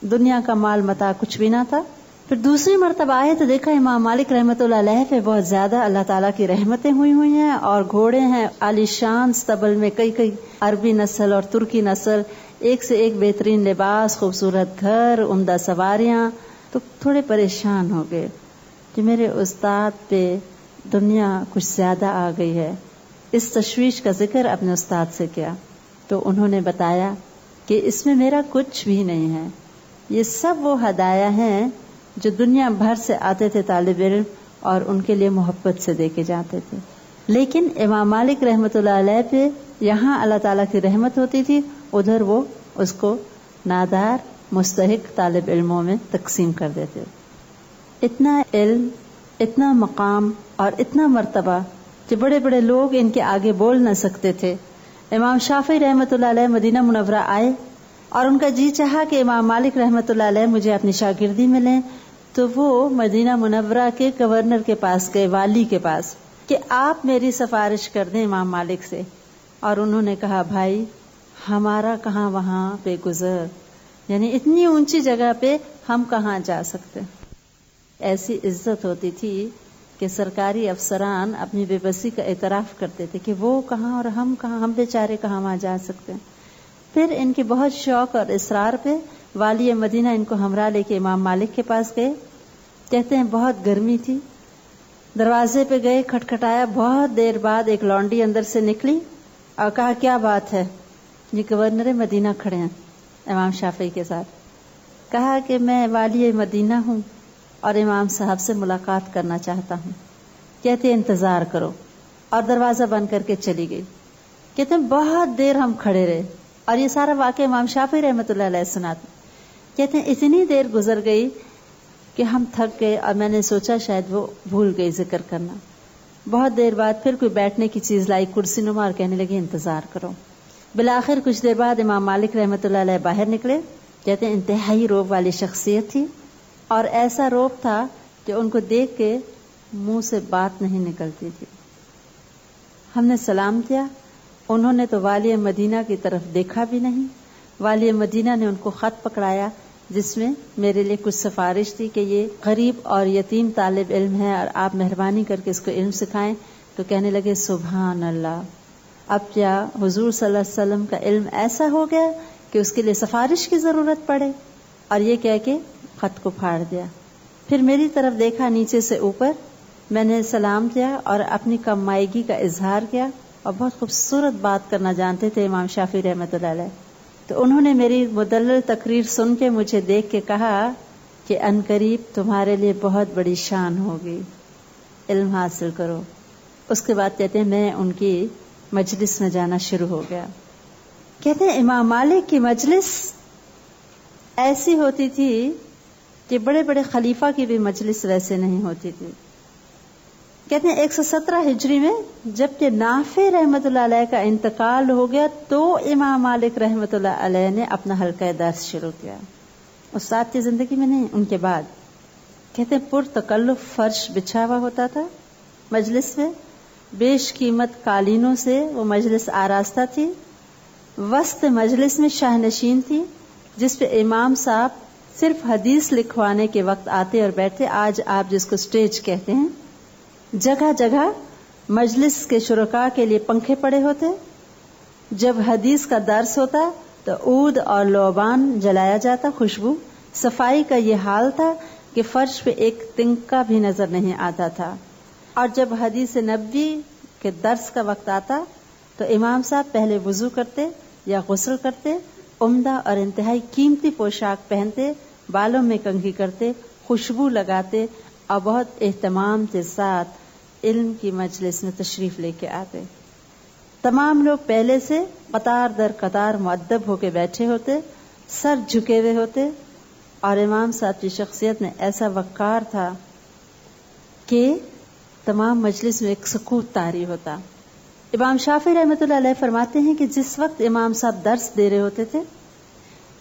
دنیا کا مال متاع کچھ بھی نہ تھا. پھر دوسری مرتبہ آئے تو دیکھا امام مالک رحمۃ اللہ علیہ پہ بہت زیادہ اللہ تعالیٰ کی رحمتیں ہوئی ہیں، اور گھوڑے ہیں عالی شان، استبل میں کئی عربی نسل اور ترکی نسل، ایک سے ایک بہترین لباس، خوبصورت گھر، عمدہ سواریاں، تو تھوڑے پریشان ہو گئے کہ میرے استاد پہ دنیا کچھ زیادہ آ گئی ہے. اس تشویش کا ذکر اپنے استاد سے کیا تو انہوں نے بتایا کہ اس میں میرا کچھ بھی نہیں ہے، یہ سب وہ ہدایہ ہیں جو دنیا بھر سے آتے تھے طالب علم اور ان کے لیے محبت سے دے کے جاتے تھے. لیکن امام مالک رحمۃ اللہ علیہ پہ یہاں اللہ تعالیٰ کی رحمت ہوتی تھی، ادھر وہ اس کو نادار مستحق طالب علموں میں تقسیم کر دیتے. اتنا علم، اتنا مقام اور اتنا مرتبہ کہ بڑے بڑے لوگ ان کے آگے بول نہ سکتے تھے. امام شافعی رحمۃ اللہ علیہ مدینہ منورہ آئے اور ان کا جی چاہا کہ امام مالک رحمۃ اللہ علیہ مجھے اپنی شاگردی میں لیں، تو وہ مدینہ منورہ کے گورنر کے پاس گئے، والی کے پاس، کہ آپ میری سفارش کر دیں امام مالک سے. اور انہوں نے کہا بھائی ہمارا کہاں وہاں پہ گزر، یعنی اتنی اونچی جگہ پہ ہم کہاں جا سکتے. ایسی عزت ہوتی تھی کہ سرکاری افسران اپنی بے بسی کا اعتراف کرتے تھے کہ وہ کہاں اور ہم کہاں، ہم بیچارے کہاں وہاں جا سکتے ہیں. پھر ان کے بہت شوق اور اصرار پہ والی مدینہ ان کو ہمراہ لے کے امام مالک کے پاس گئے. کہتے ہیں بہت گرمی تھی، دروازے پہ گئے، کھٹکھٹایا، بہت دیر بعد ایک لونڈی اندر سے نکلی اور کہا کیا بات ہے؟ یہ گورنر مدینہ کھڑے ہیں امام شافعی کے ساتھ. کہا کہ میں والی مدینہ ہوں اور امام صاحب سے ملاقات کرنا چاہتا ہوں. کہتے انتظار کرو، اور دروازہ بند کر کے چلی گئی. کہتے ہیں بہت دیر ہم کھڑے رہے اور یہ سارا واقعہ امام شافعی رحمۃ اللہ علیہ سناتے. کہتے ہیں اتنی دیر گزر گئی کہ ہم تھک گئے اور میں نے سوچا شاید وہ بھول گئی ذکر کرنا. بہت دیر بعد پھر کوئی بیٹھنے کی چیز لائی، کرسی نما، اور کہنے لگی انتظار کرو. بالآخر کچھ دیر بعد امام مالک رحمۃ اللہ علیہ باہر نکلے. کہتے ہیں انتہائی روب والی شخصیت تھی اور ایسا روب تھا کہ ان کو دیکھ کے منہ سے بات نہیں نکلتی تھی. ہم نے سلام کیا، انہوں نے تو والی مدینہ کی طرف دیکھا بھی نہیں. والی مدینہ نے ان کو خط پکڑایا جس میں میرے لیے کچھ سفارش تھی کہ یہ غریب اور یتیم طالب علم ہے اور آپ مہربانی کر کے اس کو علم سکھائیں. تو کہنے لگے سبحان اللہ، اب کیا حضور صلی اللہ علیہ وسلم کا علم ایسا ہو گیا کہ اس کے لیے سفارش کی ضرورت پڑے؟ اور یہ کہہ کے خط کو پھاڑ دیا. پھر میری طرف دیکھا نیچے سے اوپر، میں نے سلام کیا اور اپنی کم مائیگی کا اظہار کیا. اور بہت خوبصورت بات کرنا جانتے تھے امام شافعی رحمۃ اللہ علیہ. تو انہوں نے میری مدلل تقریر سن کے مجھے دیکھ کے کہا کہ ان قریب تمہارے لیے بہت بڑی شان ہوگی، علم حاصل کرو. اس کے بعد کہتے ہیں میں ان کی مجلس میں جانا شروع ہو گیا. کہتے ہیں امام مالک کی مجلس ایسی ہوتی تھی کہ بڑے بڑے خلیفہ کی بھی مجلس ویسے نہیں ہوتی تھی. کہتے ہیں 117 ہجری میں جب کہ نافع رحمۃ اللہ علیہ کا انتقال ہو گیا تو امام مالک رحمۃ اللہ علیہ نے اپنا حلقہ درس شروع کیا. استاد کی زندگی میں نہیں، ان کے بعد. کہتے ہیں پرتکلف فرش بچھا ہوا ہوتا تھا مجلس میں، بیش قیمت قالینوں سے وہ مجلس آراستہ تھی. وسط مجلس میں شاہ نشین تھی جس پہ امام صاحب صرف حدیث لکھوانے کے وقت آتے اور بیٹھتے. آج آپ جس کو سٹیج کہتے ہیں. جگہ جگہ مجلس کے شرکاء کے لیے پنکھے پڑے ہوتے. جب حدیث کا درس ہوتا تو عود اور لعبان جلایا جاتا، خوشبو. صفائی کا یہ حال تھا کہ فرش پہ ایک تنکا بھی نظر نہیں آتا تھا. اور جب حدیث نبوی کے درس کا وقت آتا تو امام صاحب پہلے وضو کرتے یا غسل کرتے، عمدہ اور انتہائی قیمتی پوشاک پہنتے، بالوں میں کنگھی کرتے، خوشبو لگاتے اور بہت اہتمام کے ساتھ علم کی مجلس میں تشریف لے کے آتے. تمام لوگ پہلے سے قطار در قطار مؤدب ہو کے بیٹھے ہوتے، سر جھکے ہوئے ہوتے. اور امام صاحب کی شخصیت میں ایسا وقار تھا کہ تمام مجلس میں ایک سکوت طاری ہوتا. امام شافعی رحمۃ اللہ علیہ فرماتے ہیں کہ جس وقت امام صاحب درس دے رہے ہوتے تھے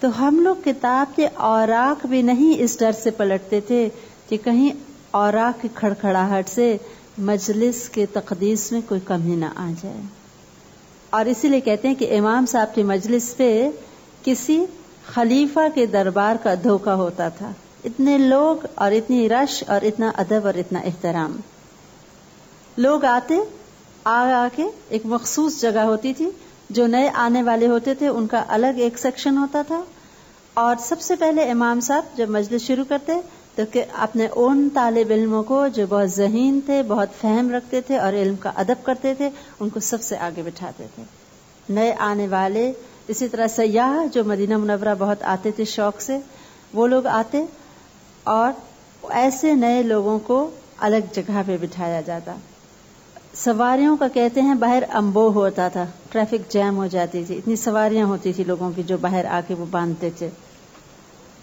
تو ہم لوگ کتاب کے اوراق بھی نہیں اس ڈر سے پلٹتے تھے کہ کہیں اوراق کی کھڑکھڑاہٹ سے مجلس کے تقدیس میں کوئی کمی نہ آ جائے. اور اسی لیے کہتے ہیں کہ امام صاحب کی مجلس پہ کسی خلیفہ کے دربار کا دھوکہ ہوتا تھا. اتنے لوگ اور اتنی رش اور اتنا ادب اور اتنا احترام. لوگ آتے آ کے ایک مخصوص جگہ ہوتی تھی جو نئے آنے والے ہوتے تھے ان کا الگ ایک سیکشن ہوتا تھا، اور سب سے پہلے امام صاحب جب مجلس شروع کرتے تو کہ اپنے اون طالب علموں کو جو بہت ذہین تھے، بہت فہم رکھتے تھے اور علم کا ادب کرتے تھے، ان کو سب سے آگے بٹھاتے تھے. نئے آنے والے، اسی طرح سیاح جو مدینہ منورہ بہت آتے تھے شوق سے، وہ لوگ آتے، اور ایسے نئے لوگوں کو الگ جگہ پہ بٹھایا جاتا. سواریوں کا کہتے ہیں باہر امبو ہوتا تھا، ٹریفک جیم ہو جاتی تھی، اتنی سواریاں ہوتی تھی لوگوں کی جو باہر آ کے وہ باندھتے تھے.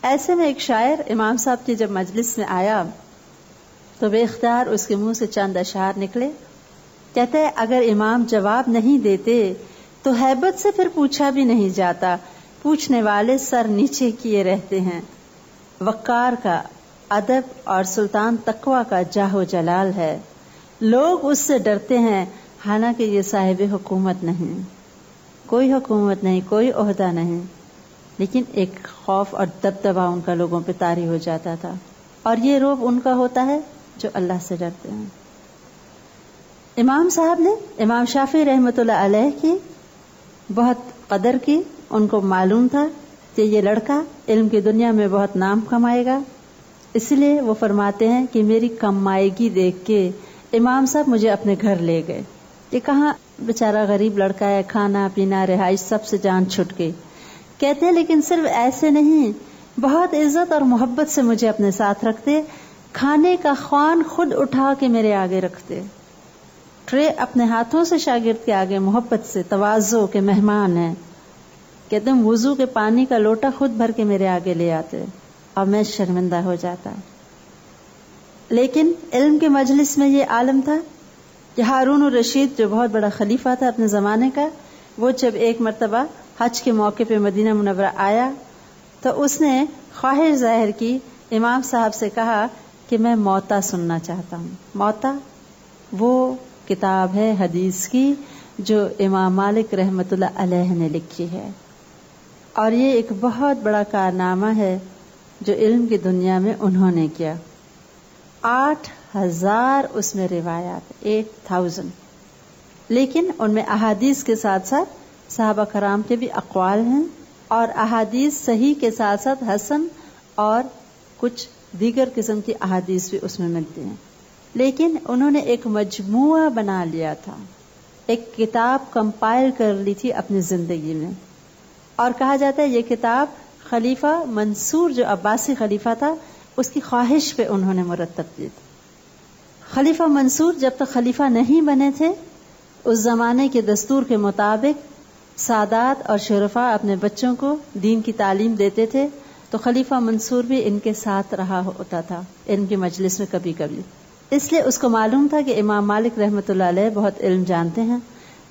ایسے میں ایک شاعر امام صاحب کی جب مجلس میں آیا تو بے اختیار اس کے منہ سے چند اشعار نکلے. کہتے ہیں اگر امام جواب نہیں دیتے تو ہیبت سے پھر پوچھا بھی نہیں جاتا، پوچھنے والے سر نیچے کیے رہتے ہیں. وقار کا ادب اور سلطان تقوی کا جاہ و جلال ہے، لوگ اس سے ڈرتے ہیں حالانکہ یہ صاحب حکومت نہیں، کوئی حکومت نہیں، کوئی عہدہ نہیں، لیکن ایک خوف اور دبدبہ ان کا لوگوں پہ طاری ہو جاتا تھا. اور یہ رعب ان کا ہوتا ہے جو اللہ سے ڈرتے ہیں. امام صاحب نے امام شافعی رحمۃ اللہ علیہ کی بہت قدر کی. ان کو معلوم تھا کہ یہ لڑکا علم کی دنیا میں بہت نام کمائے گا، اس لیے وہ فرماتے ہیں کہ میری کمائیگی دیکھ کے امام صاحب مجھے اپنے گھر لے گئے. یہ کہاں بیچارہ غریب لڑکا ہے، کھانا پینا رہائش سب سے جان چھٹ گئی. کہتے ہیں لیکن صرف ایسے نہیں، بہت عزت اور محبت سے مجھے اپنے ساتھ رکھتے، کھانے کا خوان خود اٹھا کے میرے آگے رکھتے، ٹرے اپنے ہاتھوں سے شاگرد کے آگے محبت سے، تواضع کے مہمان ہیں. کہتے ہیں وضو کے پانی کا لوٹا خود بھر کے میرے آگے لے آتے اور میں شرمندہ ہو جاتا. لیکن علم کے مجلس میں یہ عالم تھا کہ ہارون الرشید جو بہت بڑا خلیفہ تھا اپنے زمانے کا، وہ جب ایک مرتبہ حج کے موقع پہ مدینہ منورہ آیا تو اس نے خواہش ظاہر کی، امام صاحب سے کہا کہ میں موطا سننا چاہتا ہوں. موطا وہ کتاب ہے حدیث کی جو امام مالک رحمۃ اللہ علیہ نے لکھی ہے، اور یہ ایک بہت بڑا کارنامہ ہے جو علم کی دنیا میں انہوں نے کیا. 8,000 اس میں روایات، 8,000، لیکن ان میں احادیث کے ساتھ ساتھ صحابہ کرام کے بھی اقوال ہیں، اور احادیث صحیح کے ساتھ ساتھ حسن اور کچھ دیگر قسم کی احادیث بھی اس میں ملتی ہیں. لیکن انہوں نے ایک مجموعہ بنا لیا تھا، ایک کتاب کمپائل کر لی تھی اپنی زندگی میں، اور کہا جاتا ہے یہ کتاب خلیفہ منصور جو عباسی خلیفہ تھا اس کی خواہش پہ انہوں نے مرتب کی تھی. خلیفہ منصور جب تک خلیفہ نہیں بنے تھے، اس زمانے کے دستور کے مطابق سادات اور شرفاء اپنے بچوں کو دین کی تعلیم دیتے تھے، تو خلیفہ منصور بھی ان کے ساتھ رہا ہوتا تھا ان کی مجلس میں کبھی کبھی. اس لیے اس کو معلوم تھا کہ امام مالک رحمۃ اللہ علیہ بہت علم جانتے ہیں.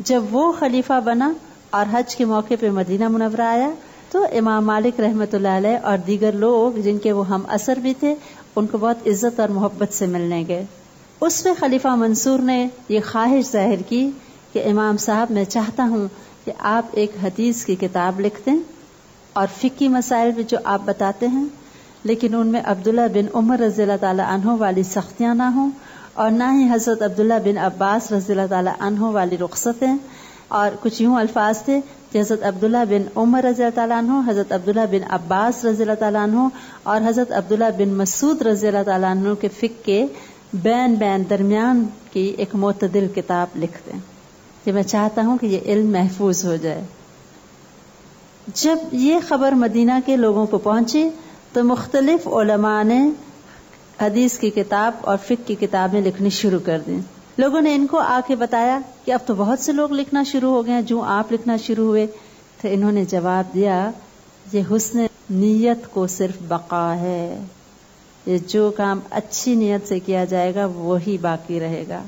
جب وہ خلیفہ بنا اور حج کے موقع پہ مدینہ منورہ آیا تو امام مالک رحمۃ اللہ علیہ اور دیگر لوگ جن کے وہ ہم اثر بھی تھے ان کو بہت عزت اور محبت سے ملنے گئے. اس میں خلیفہ منصور نے یہ خواہش ظاہر کی کہ امام صاحب میں چاہتا ہوں کہ آپ ایک حدیث کی کتاب لکھ دیں اور فقہی مسائل بھی جو آپ بتاتے ہیں، لیکن ان میں عبداللہ بن عمر رضی اللہ تعالی عنہ والی سختیاں نہ ہوں، اور نہ ہی حضرت عبداللہ بن عباس رضی اللہ تعالی عنہ والی رخصتیں. اور کچھ یوں الفاظ تھے کہ حضرت عبداللہ بن عمر رضی اللہ تعالیٰ عنہ، حضرت عبداللہ بن عباس رضی اللہ تعالیٰ عنہ اور حضرت عبداللہ بن مسعود رضی اللہ تعالیٰ عنہ کے فقہ کے بین درمیان کی ایک معتدل کتاب لکھ دیں کہ میں چاہتا ہوں کہ یہ علم محفوظ ہو جائے. جب یہ خبر مدینہ کے لوگوں کو پہنچی تو مختلف علماء نے حدیث کی کتاب اور فقہ کی کتابیں لکھنی شروع کر دیں. لوگوں نے ان کو آ کے بتایا کہ اب تو بہت سے لوگ لکھنا شروع ہو گئے ہیں، جو آپ لکھنا شروع ہوئے. تو انہوں نے جواب دیا یہ حسن نیت کو صرف بقا ہے، یہ جو کام اچھی نیت سے کیا جائے گا وہی باقی رہے گا.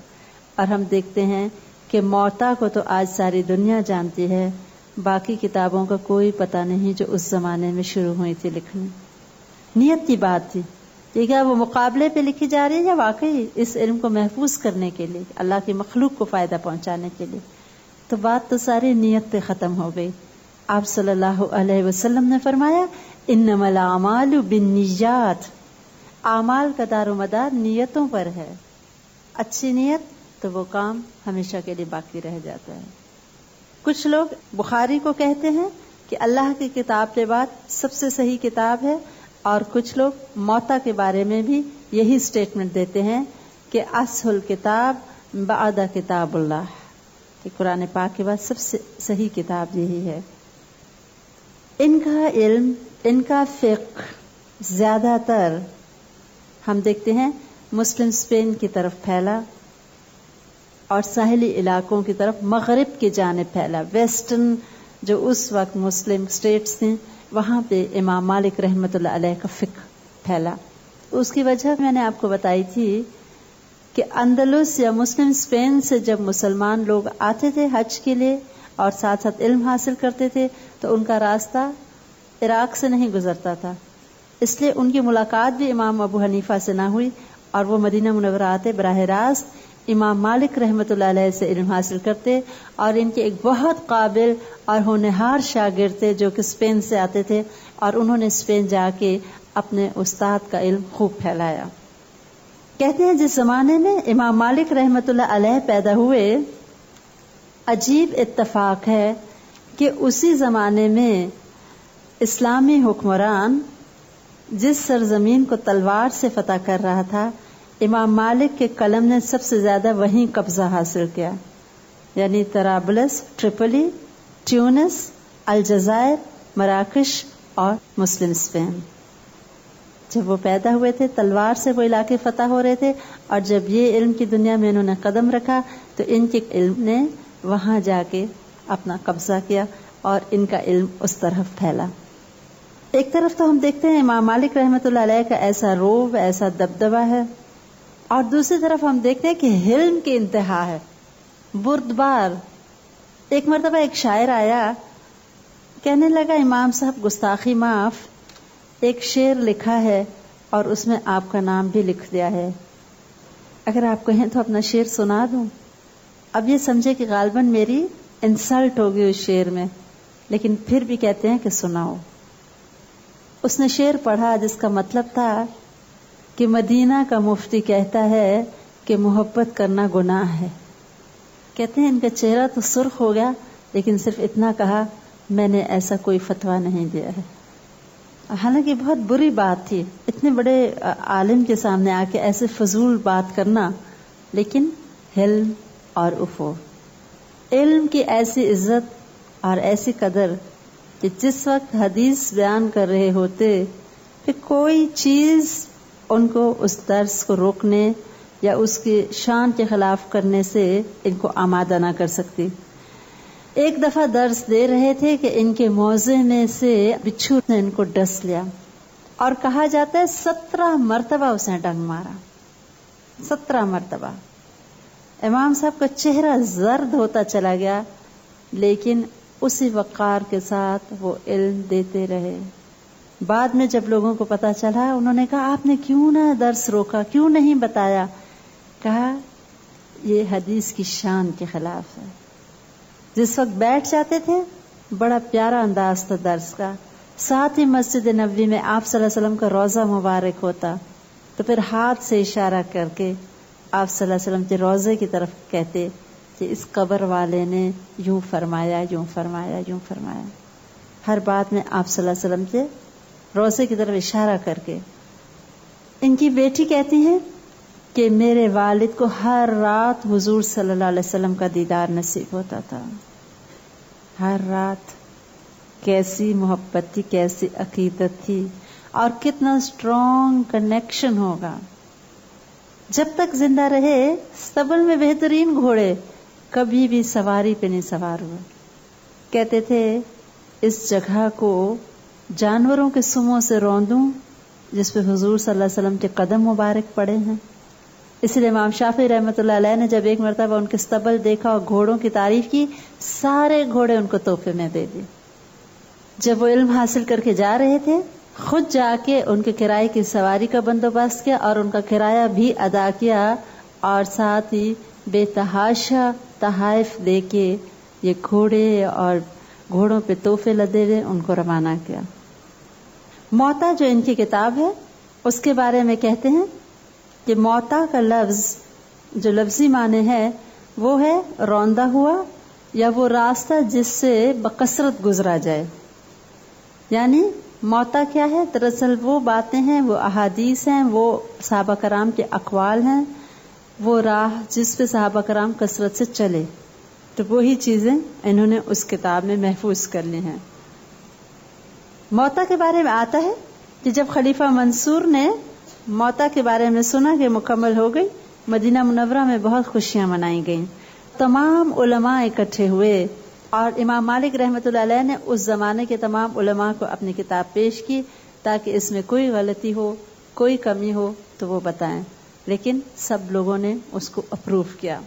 اور ہم دیکھتے ہیں کہ موطا کو تو آج ساری دنیا جانتی ہے، باقی کتابوں کا کوئی پتہ نہیں جو اس زمانے میں شروع ہوئی تھی لکھنی. نیت کی بات تھی. یہ کیا وہ مقابلے پہ لکھی جا رہی ہے یا واقعی اس علم کو محفوظ کرنے کے لیے، اللہ کی مخلوق کو فائدہ پہنچانے کے لیے؟ تو بات تو ساری نیت پہ ختم ہو گئی. آپ صلی اللہ علیہ وسلم نے فرمایا انما الاعمال بالنیات، اعمال کا دار و مدار نیتوں پر ہے. اچھی نیت تو وہ کام ہمیشہ کے لیے باقی رہ جاتا ہے. کچھ لوگ بخاری کو کہتے ہیں کہ اللہ کی کتاب کے بعد سب سے صحیح کتاب ہے، اور کچھ لوگ موتا کے بارے میں بھی یہی سٹیٹمنٹ دیتے ہیں کہ اصل کتاب بعد کتاب اللہ، کہ قرآن پاک کے بعد سب سے صحیح کتاب یہی ہے۔ ان کا علم، ان کا فقہ زیادہ تر ہم دیکھتے ہیں مسلم اسپین کی طرف پھیلا اور ساحلی علاقوں کی طرف مغرب کی جانب پھیلا۔ ویسٹرن جو اس وقت مسلم اسٹیٹس تھیں وہاں پہ امام مالک رحمۃ اللہ علیہ کا فقہ پھیلا۔ اس کی وجہ میں نے آپ کو بتائی تھی کہ اندلس یا مسلم اسپین سے جب مسلمان لوگ آتے تھے حج کے لیے اور ساتھ ساتھ علم حاصل کرتے تھے تو ان کا راستہ عراق سے نہیں گزرتا تھا، اس لیے ان کی ملاقات بھی امام ابو حنیفہ سے نہ ہوئی، اور وہ مدینہ منورہ آتے براہ راست امام مالک رحمۃ اللہ علیہ سے علم حاصل کرتے، اور ان کے ایک بہت قابل اور ہونہار شاگرد تھے جو کہ اسپین سے آتے تھے، اور انہوں نے اسپین جا کے اپنے استاد کا علم خوب پھیلایا۔ کہتے ہیں جس زمانے میں امام مالک رحمۃ اللہ علیہ پیدا ہوئے، عجیب اتفاق ہے کہ اسی زمانے میں اسلامی حکمران جس سرزمین کو تلوار سے فتح کر رہا تھا، امام مالک کے قلم نے سب سے زیادہ وہیں قبضہ حاصل کیا، یعنی طرابلس، ٹریپولی، ٹیونس، الجزائر، مراکش اور مسلم اسپین۔ جب وہ پیدا ہوئے تھے تلوار سے وہ علاقے فتح ہو رہے تھے، اور جب یہ علم کی دنیا میں انہوں نے قدم رکھا تو ان کے علم نے وہاں جا کے اپنا قبضہ کیا اور ان کا علم اس طرف پھیلا۔ ایک طرف تو ہم دیکھتے ہیں امام مالک رحمۃ اللہ علیہ کا ایسا روب، ایسا دبدبہ ہے، اور دوسری طرف ہم دیکھتے ہیں کہ علم کی انتہا ہے، بردبار۔ ایک مرتبہ ایک شاعر آیا، کہنے لگا امام صاحب گستاخی معاف، ایک شعر لکھا ہے اور اس میں آپ کا نام بھی لکھ دیا ہے، اگر آپ کہیں تو اپنا شعر سنا دوں۔ اب یہ سمجھے کہ غالباً میری انسلٹ ہوگی اس شعر میں، لیکن پھر بھی کہتے ہیں کہ سناؤ۔ اس نے شعر پڑھا جس کا مطلب تھا کہ مدینہ کا مفتی کہتا ہے کہ محبت کرنا گناہ ہے۔ کہتے ہیں ان کا چہرہ تو سرخ ہو گیا، لیکن صرف اتنا کہا، میں نے ایسا کوئی فتویٰ نہیں دیا ہے۔ حالانکہ بہت بری بات تھی اتنے بڑے عالم کے سامنے آ کے ایسے فضول بات کرنا، لیکن علم اور علم کی ایسی عزت اور ایسی قدر کہ جس وقت حدیث بیان کر رہے ہوتے کہ کوئی چیز ان کو اس درس کو روکنے یا اس کی شان کے خلاف کرنے سے ان کو آمادہ نہ کر سکتی۔ ایک دفعہ درس دے رہے تھے کہ ان کے موزے میں سے بچھو نے ان کو ڈس لیا، اور کہا جاتا ہے 17 مرتبہ اس نے ڈنگ مارا، 17 مرتبہ۔ امام صاحب کا چہرہ زرد ہوتا چلا گیا، لیکن اسی وقار کے ساتھ وہ علم دیتے رہے۔ بعد میں جب لوگوں کو پتا چلا، انہوں نے کہا آپ نے کیوں نہ درس روکا، کیوں نہیں بتایا؟ کہا یہ حدیث کی شان کے خلاف ہے۔ جس وقت بیٹھ جاتے تھے بڑا پیارا انداز تھا درس کا، ساتھ ہی مسجد نبوی میں آپ صلی اللہ علیہ وسلم کا روضہ مبارک ہوتا، تو پھر ہاتھ سے اشارہ کر کے آپ صلی اللہ علیہ وسلم کے روضے کی طرف کہتے کہ اس قبر والے نے یوں فرمایا، یوں فرمایا، یوں فرمایا۔ ہر بات میں آپ صلی اللہ علیہ وسلم کے روضے کی طرف اشارہ کر کے۔ ان کی بیٹی کہتی ہے کہ میرے والد کو ہر رات حضور صلی اللہ علیہ وسلم کا دیدار نصیب ہوتا تھا، ہر رات۔ کیسی محبت تھی، کیسی عقیدت تھی، اور کتنا اسٹرانگ کنیکشن ہوگا۔ جب تک زندہ رہے استبل میں بہترین گھوڑے، کبھی بھی سواری پہ نہیں سوار ہوئے۔ کہتے تھے اس جگہ کو جانوروں کے سموں سے روندوں جس پہ حضور صلی اللہ علیہ وسلم کے قدم مبارک پڑے ہیں۔ اس لیے امام شافعی رحمۃ اللہ علیہ نے جب ایک مرتبہ ان کے استبل دیکھا اور گھوڑوں کی تعریف کی، سارے گھوڑے ان کو تحفے میں دے دیے۔ جب وہ علم حاصل کر کے جا رہے تھے، خود جا کے ان کے کرائے کی سواری کا بندوبست کیا اور ان کا کرایہ بھی ادا کیا، اور ساتھ ہی بے تحاشا تحائف دے کے یہ گھوڑے اور گھوڑوں پہ تحفے لدے ہوئے ان کو روانہ کیا۔ موتا جو ان کی کتاب ہے اس کے بارے میں کہتے ہیں کہ موتا کا لفظ جو لفظی معنی ہے وہ ہے روندا ہوا یا وہ راستہ جس سے بکثرت گزرا جائے. یعنی موتا کیا ہے؟ دراصل وہ باتیں ہیں، وہ احادیث ہیں، وہ صحابہ کرام کے اقوال ہیں، وہ راہ جس پہ صحابہ کرام کثرت سے چلے. تو وہی چیزیں انہوں نے اس کتاب میں محفوظ کر لی ہیں. موتا کے بارے میں آتا ہے کہ جب خلیفہ منصور نے موتا کے بارے میں سنا کہ مکمل ہو گئی، مدینہ منورہ میں بہت خوشیاں منائی گئیں. تمام علماء اکٹھے ہوئے اور امام مالک رحمۃ اللہ علیہ نے اس زمانے کے تمام علماء کو اپنی کتاب پیش کی تاکہ اس میں کوئی غلطی ہو، کوئی کمی ہو تو وہ بتائیں. لیکن سب لوگوں نے اس کو اپروو کیا.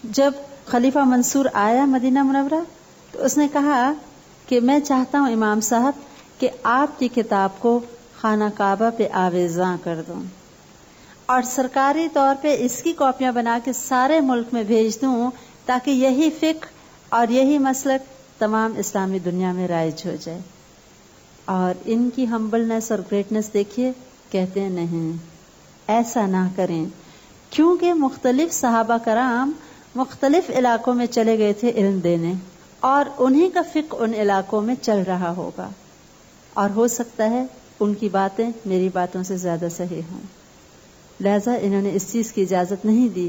جب خلیفہ منصور آیا مدینہ منورہ تو اس نے کہا کہ میں چاہتا ہوں امام صاحب کہ آپ کی کتاب کو خانہ کعبہ پہ آویزاں کر دوں اور سرکاری طور پہ اس کی کاپیاں بنا کے سارے ملک میں بھیج دوں تاکہ یہی فقہ اور یہی مسلک تمام اسلامی دنیا میں رائج ہو جائے. اور ان کی ہمبلنس اور گریٹنس دیکھیے، کہتے ہیں نہیں ایسا نہ کریں، کیونکہ مختلف صحابہ کرام مختلف علاقوں میں چلے گئے تھے علم دینے، اور انہی کا فقہ ان علاقوں میں چل رہا ہوگا، اور ہو سکتا ہے ان کی باتیں میری باتوں سے زیادہ صحیح ہوں. لہذا انہوں نے اس چیز کی اجازت نہیں دی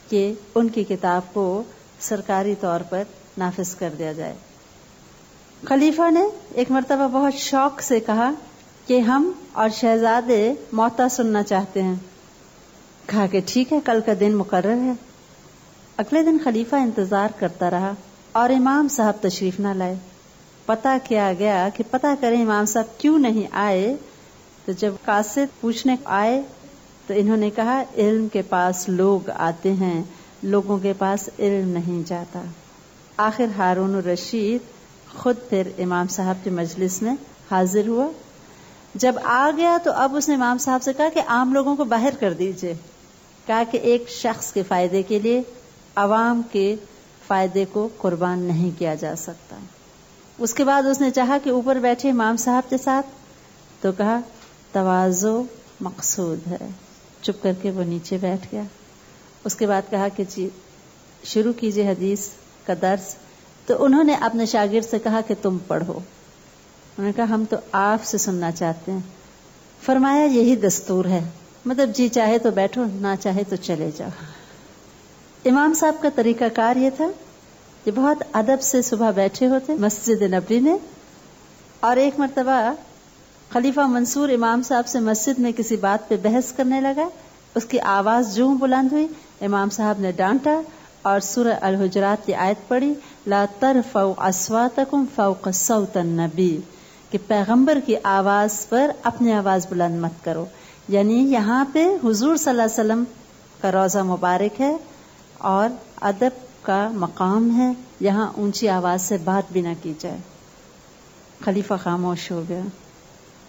کہ ان کی کتاب کو سرکاری طور پر نافذ کر دیا جائے. خلیفہ نے ایک مرتبہ بہت شوق سے کہا کہ ہم اور شہزادے موتا سننا چاہتے ہیں. کہا کہ ٹھیک ہے، کل کا دن مقرر ہے. اگلے دن خلیفہ انتظار کرتا رہا اور امام صاحب تشریف نہ لائے. پتہ کیا گیا کہ پتہ کریں امام صاحب کیوں نہیں آئے. تو جب قاصد پوچھنے آئے تو انہوں نے کہا علم کے پاس لوگ آتے ہیں، لوگوں کے پاس علم نہیں جاتا. آخر ہارون الرشید خود پھر امام صاحب کے مجلس میں حاضر ہوا. جب آ گیا تو اب اس نے امام صاحب سے کہا کہ عام لوگوں کو باہر کر دیجئے. کہا کہ ایک شخص کے فائدے کے لیے عوام کے فائدے کو قربان نہیں کیا جا سکتا. اس کے بعد اس نے چاہا کہ اوپر بیٹھے امام صاحب کے ساتھ، تو کہا تواضع مقصود ہے. چپ کر کے وہ نیچے بیٹھ گیا. اس کے بعد کہا کہ جی شروع کیجئے حدیث کا درس. تو انہوں نے اپنے شاگرد سے کہا کہ تم پڑھو. انہوں نے کہا ہم تو آپ سے سننا چاہتے ہیں. فرمایا یہی دستور ہے، مطلب جی چاہے تو بیٹھو، نہ چاہے تو چلے جاؤ. امام صاحب کا طریقہ کار یہ تھا کہ بہت ادب سے صبح بیٹھے ہوتے مسجد نبوی میں، اور ایک مرتبہ خلیفہ منصور امام صاحب سے مسجد میں کسی بات پہ بحث کرنے لگا. اس کی آواز جوں بلند ہوئی، امام صاحب نے ڈانٹا اور سورہ الحجرات کی آیت پڑھی، لا ترفعوا اصواتکم فوق صوت النبی، کہ پیغمبر کی آواز پر اپنی آواز بلند مت کرو. یعنی یہاں پہ حضور صلی اللہ علیہ وسلم کا روضہ مبارک ہے اور ادب کا مقام ہے، یہاں اونچی آواز سے بات بھی نہ کی جائے. خلیفہ خاموش ہو گیا.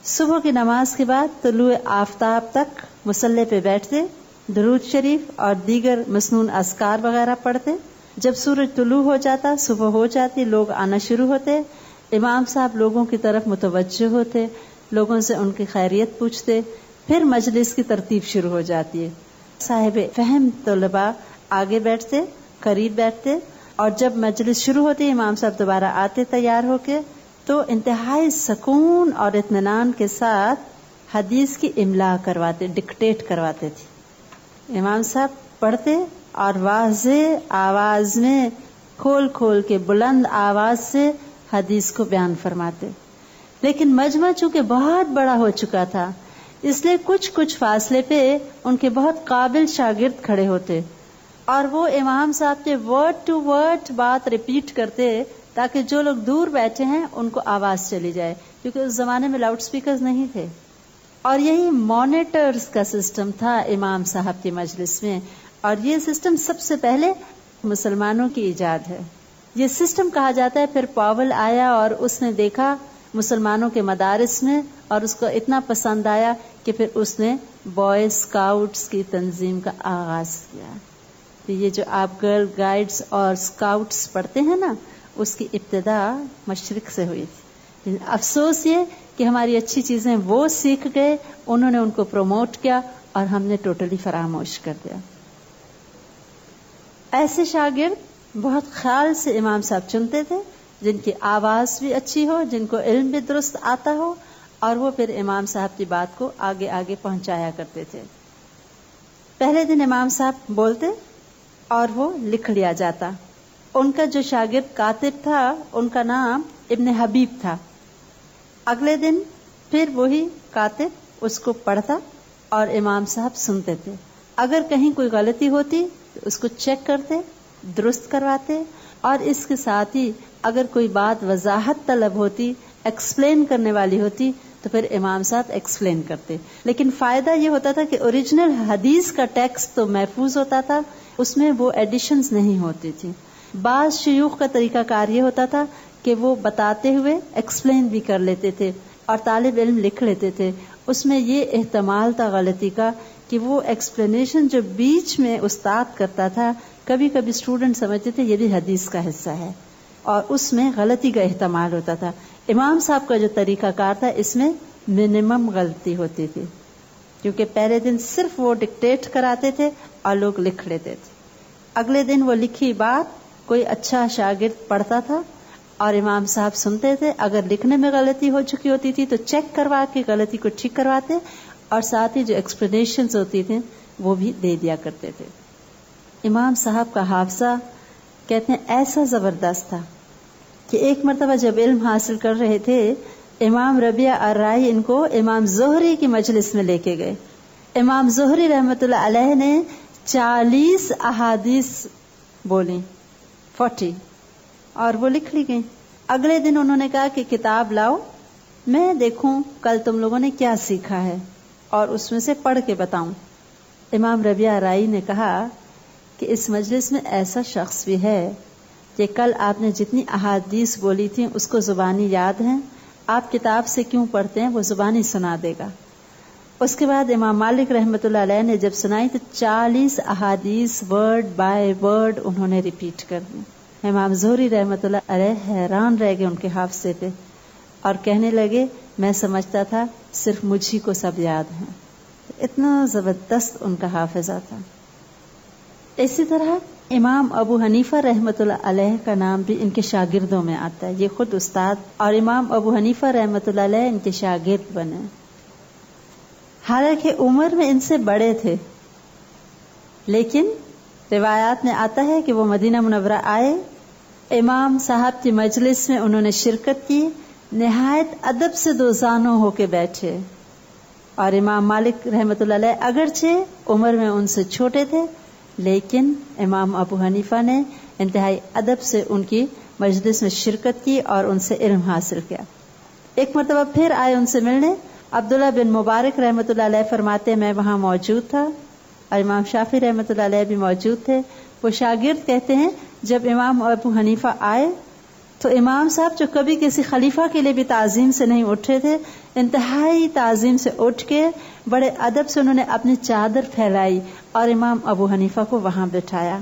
صبح کی نماز کے بعد طلوع آفتاب تک مصلی پہ بیٹھتے، درود شریف اور دیگر مسنون اذکار وغیرہ پڑھتے. جب سورج طلوع ہو جاتا، صبح ہو جاتی، لوگ آنا شروع ہوتے. امام صاحب لوگوں کی طرف متوجہ ہوتے، لوگوں سے ان کی خیریت پوچھتے. پھر مجلس کی ترتیب شروع ہو جاتی ہے. صاحب فہم طلباء آگے بیٹھتے، قریب بیٹھتے، اور جب مجلس شروع ہوتی امام صاحب دوبارہ آتے تیار ہو کے، تو انتہائی سکون اور اطمینان کے ساتھ حدیث کی املا کرواتے، ڈکٹیٹ کرواتے تھے. امام صاحب پڑھتے اور واضح آواز میں کھول کھول کے بلند آواز سے حدیث کو بیان فرماتے. لیکن مجمع چونکہ بہت بڑا ہو چکا تھا، اس لیے کچھ فاصلے پہ ان کے بہت قابل شاگرد کھڑے ہوتے اور وہ امام صاحب کے ورڈ ٹو ورڈ بات ریپیٹ کرتے تاکہ جو لوگ دور بیٹھے ہیں ان کو آواز چلی جائے، کیونکہ اس زمانے میں لاؤڈ سپیکرز نہیں تھے. اور یہی مانیٹرز کا سسٹم تھا امام صاحب کی مجلس میں، اور یہ سسٹم سب سے پہلے مسلمانوں کی ایجاد ہے. یہ سسٹم کہا جاتا ہے. پھر پاول آیا اور اس نے دیکھا مسلمانوں کے مدارس میں اور اس کو اتنا پسند آیا کہ پھر اس نے بوائے اسکاؤٹس کی تنظیم کا آغاز کیا. تو یہ جو آپ گرل گائیڈز اور اسکاؤٹس پڑھتے ہیں نا، اس کی ابتدا مشرق سے ہوئی تھی. افسوس یہ کہ ہماری اچھی چیزیں وہ سیکھ گئے، انہوں نے ان کو پروموٹ کیا اور ہم نے ٹوٹلی فراموش کر دیا. ایسے شاگرد بہت خیال سے امام صاحب چنتے تھے، جن کی آواز بھی اچھی ہو، جن کو علم بھی درست آتا ہو، اور وہ پھر امام صاحب کی بات کو آگے آگے پہنچایا کرتے تھے۔ پہلے دن امام صاحب بولتے اور وہ لکھ لیا جاتا۔ ان کا جو شاگرد کاتب تھا ان کا نام ابن حبیب تھا۔ اگلے دن پھر وہی کاتب اس کو پڑھتا اور امام صاحب سنتے تھے۔ اگر کہیں کوئی غلطی ہوتی تو اس کو چیک کرتے، درست کرواتے، اور اس کے ساتھ ہی اگر کوئی بات وضاحت طلب ہوتی، ایکسپلین کرنے والی ہوتی تو پھر امام صاحب ایکسپلین کرتے۔ لیکن فائدہ یہ ہوتا تھا کہ اوریجنل حدیث کا ٹیکسٹ تو محفوظ ہوتا تھا، اس میں وہ ایڈیشنز نہیں ہوتی تھی۔ بعض شیوخ کا طریقہ کار یہ ہوتا تھا کہ وہ بتاتے ہوئے ایکسپلین بھی کر لیتے تھے اور طالب علم لکھ لیتے تھے۔ اس میں یہ احتمال تھا غلطی کا کہ وہ ایکسپلینیشن جو بیچ میں استاد کرتا تھا، کبھی کبھی اسٹوڈنٹ سمجھتے تھے یہ بھی حدیث کا حصہ ہے، اور اس میں غلطی کا احتمال ہوتا تھا۔ امام صاحب کا جو طریقہ کار تھا اس میں منیمم غلطی ہوتی تھی، کیونکہ پہلے دن صرف وہ ڈکٹیٹ کراتے تھے اور لوگ لکھ لیتے تھے۔ اگلے دن وہ لکھی بات کوئی اچھا شاگرد پڑھتا تھا اور امام صاحب سنتے تھے۔ اگر لکھنے میں غلطی ہو چکی ہوتی تھی تو چیک کروا کے غلطی کو ٹھیک کرواتے، اور ساتھ ہی جو ایکسپلینیشنز ہوتی تھیں وہ بھی دے دیا کرتے تھے۔ امام صاحب کا حافظہ کہتے ہیں ایسا زبردست تھا کہ ایک مرتبہ جب علم حاصل کر رہے تھے، امام ربیع الرائی ان کو امام زہری کی مجلس میں لے کے گئے۔ امام زہری رحمۃ اللہ علیہ نے 40 احادیث بولیں، 40، اور وہ لکھ لی گئیں۔ اگلے دن انہوں نے کہا کہ کتاب لاؤ، میں دیکھوں کل تم لوگوں نے کیا سیکھا ہے اور اس میں سے پڑھ کے بتاؤں۔ امام ربیع الرائی نے کہا کہ اس مجلس میں ایسا شخص بھی ہے کہ کل آپ نے جتنی احادیث بولی تھیں اس کو زبانی یاد ہیں، آپ کتاب سے کیوں پڑھتے ہیں، وہ زبانی سنا دے گا۔ اس کے بعد امام مالک رحمۃ اللہ علیہ نے جب سنائی تو 40 احادیث ورڈ بائی ورڈ انہوں نے ریپیٹ کر دی۔ امام زہری رحمۃ اللہ علیہ حیران رہ گئے ان کے حافظے پہ، اور کہنے لگے میں سمجھتا تھا صرف مجھ ہی کو سب یاد ہیں۔ اتنا زبردست ان کا حافظہ تھا۔ اسی طرح امام ابو حنیفہ رحمۃ اللہ علیہ کا نام بھی ان کے شاگردوں میں آتا ہے۔ یہ خود استاد اور امام ابو حنیفہ رحمۃ اللہ علیہ ان کے شاگرد بنے، حالانکہ عمر میں ان سے بڑے تھے، لیکن روایات میں آتا ہے کہ وہ مدینہ منورہ آئے، امام صاحب کی مجلس میں انہوں نے شرکت کی، نہایت ادب سے دو زانوں ہو کے بیٹھے، اور امام مالک رحمۃ اللہ علیہ اگرچہ عمر میں ان سے چھوٹے تھے لیکن امام ابو حنیفہ نے انتہائی ادب سے ان کی مجلس میں شرکت کی اور ان سے علم حاصل کیا۔ ایک مرتبہ پھر آئے ان سے ملنے، عبداللہ بن مبارک رحمۃ اللہ علیہ فرماتے ہیں میں وہاں موجود تھا اور امام شافعی رحمۃ اللہ علیہ بھی موجود تھے۔ وہ شاگرد کہتے ہیں جب امام ابو حنیفہ آئے تو امام صاحب جو کبھی کسی خلیفہ کے لیے بھی تعظیم سے نہیں اٹھے تھے، انتہائی تعظیم سے اٹھ کے بڑے ادب سے انہوں نے اپنی چادر پھیلائی اور امام ابو حنیفہ کو وہاں بٹھایا،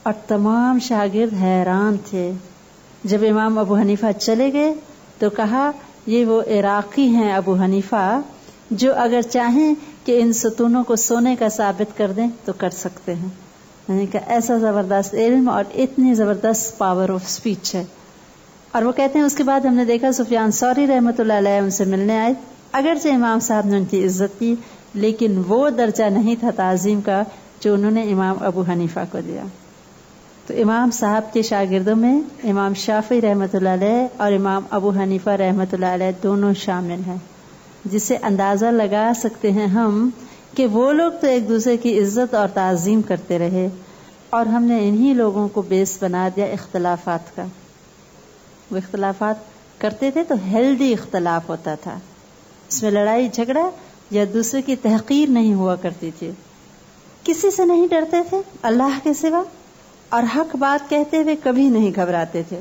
اور تمام شاگرد حیران تھے۔ جب امام ابو حنیفہ چلے گئے تو کہا یہ وہ عراقی ہیں ابو حنیفہ جو اگر چاہیں کہ ان ستونوں کو سونے کا ثابت کر دیں تو کر سکتے ہیں۔ یعنی کہ ایسا زبردست علم اور اتنی زبردست پاور آف سپیچ ہے۔ اور وہ کہتے ہیں اس کے بعد ہم نے دیکھا سفیان ثوری رحمۃ اللہ علیہ ان سے ملنے آئے، اگرچہ امام صاحب نے ان کی عزت کی لیکن وہ درجہ نہیں تھا تعظیم کا جو انہوں نے امام ابو حنیفہ کو دیا۔ تو امام صاحب کے شاگردوں میں امام شافعی رحمۃ اللہ علیہ اور امام ابو حنیفہ رحمۃ اللہ علیہ دونوں شامل ہیں، جس سے اندازہ لگا سکتے ہیں ہم کہ وہ لوگ تو ایک دوسرے کی عزت اور تعظیم کرتے رہے اور ہم نے انہی لوگوں کو بیس بنا دیا اختلافات کا۔ وہ اختلافات کرتے تھے تو ہیلدی اختلاف ہوتا تھا، اس میں لڑائی جھگڑا یا دوسرے کی تحقیر نہیں ہوا کرتی تھی، کسی سے نہیں ڈرتے تھے اللہ کے سوا، اور حق بات کہتے ہوئے کبھی نہیں گھبراتے تھے۔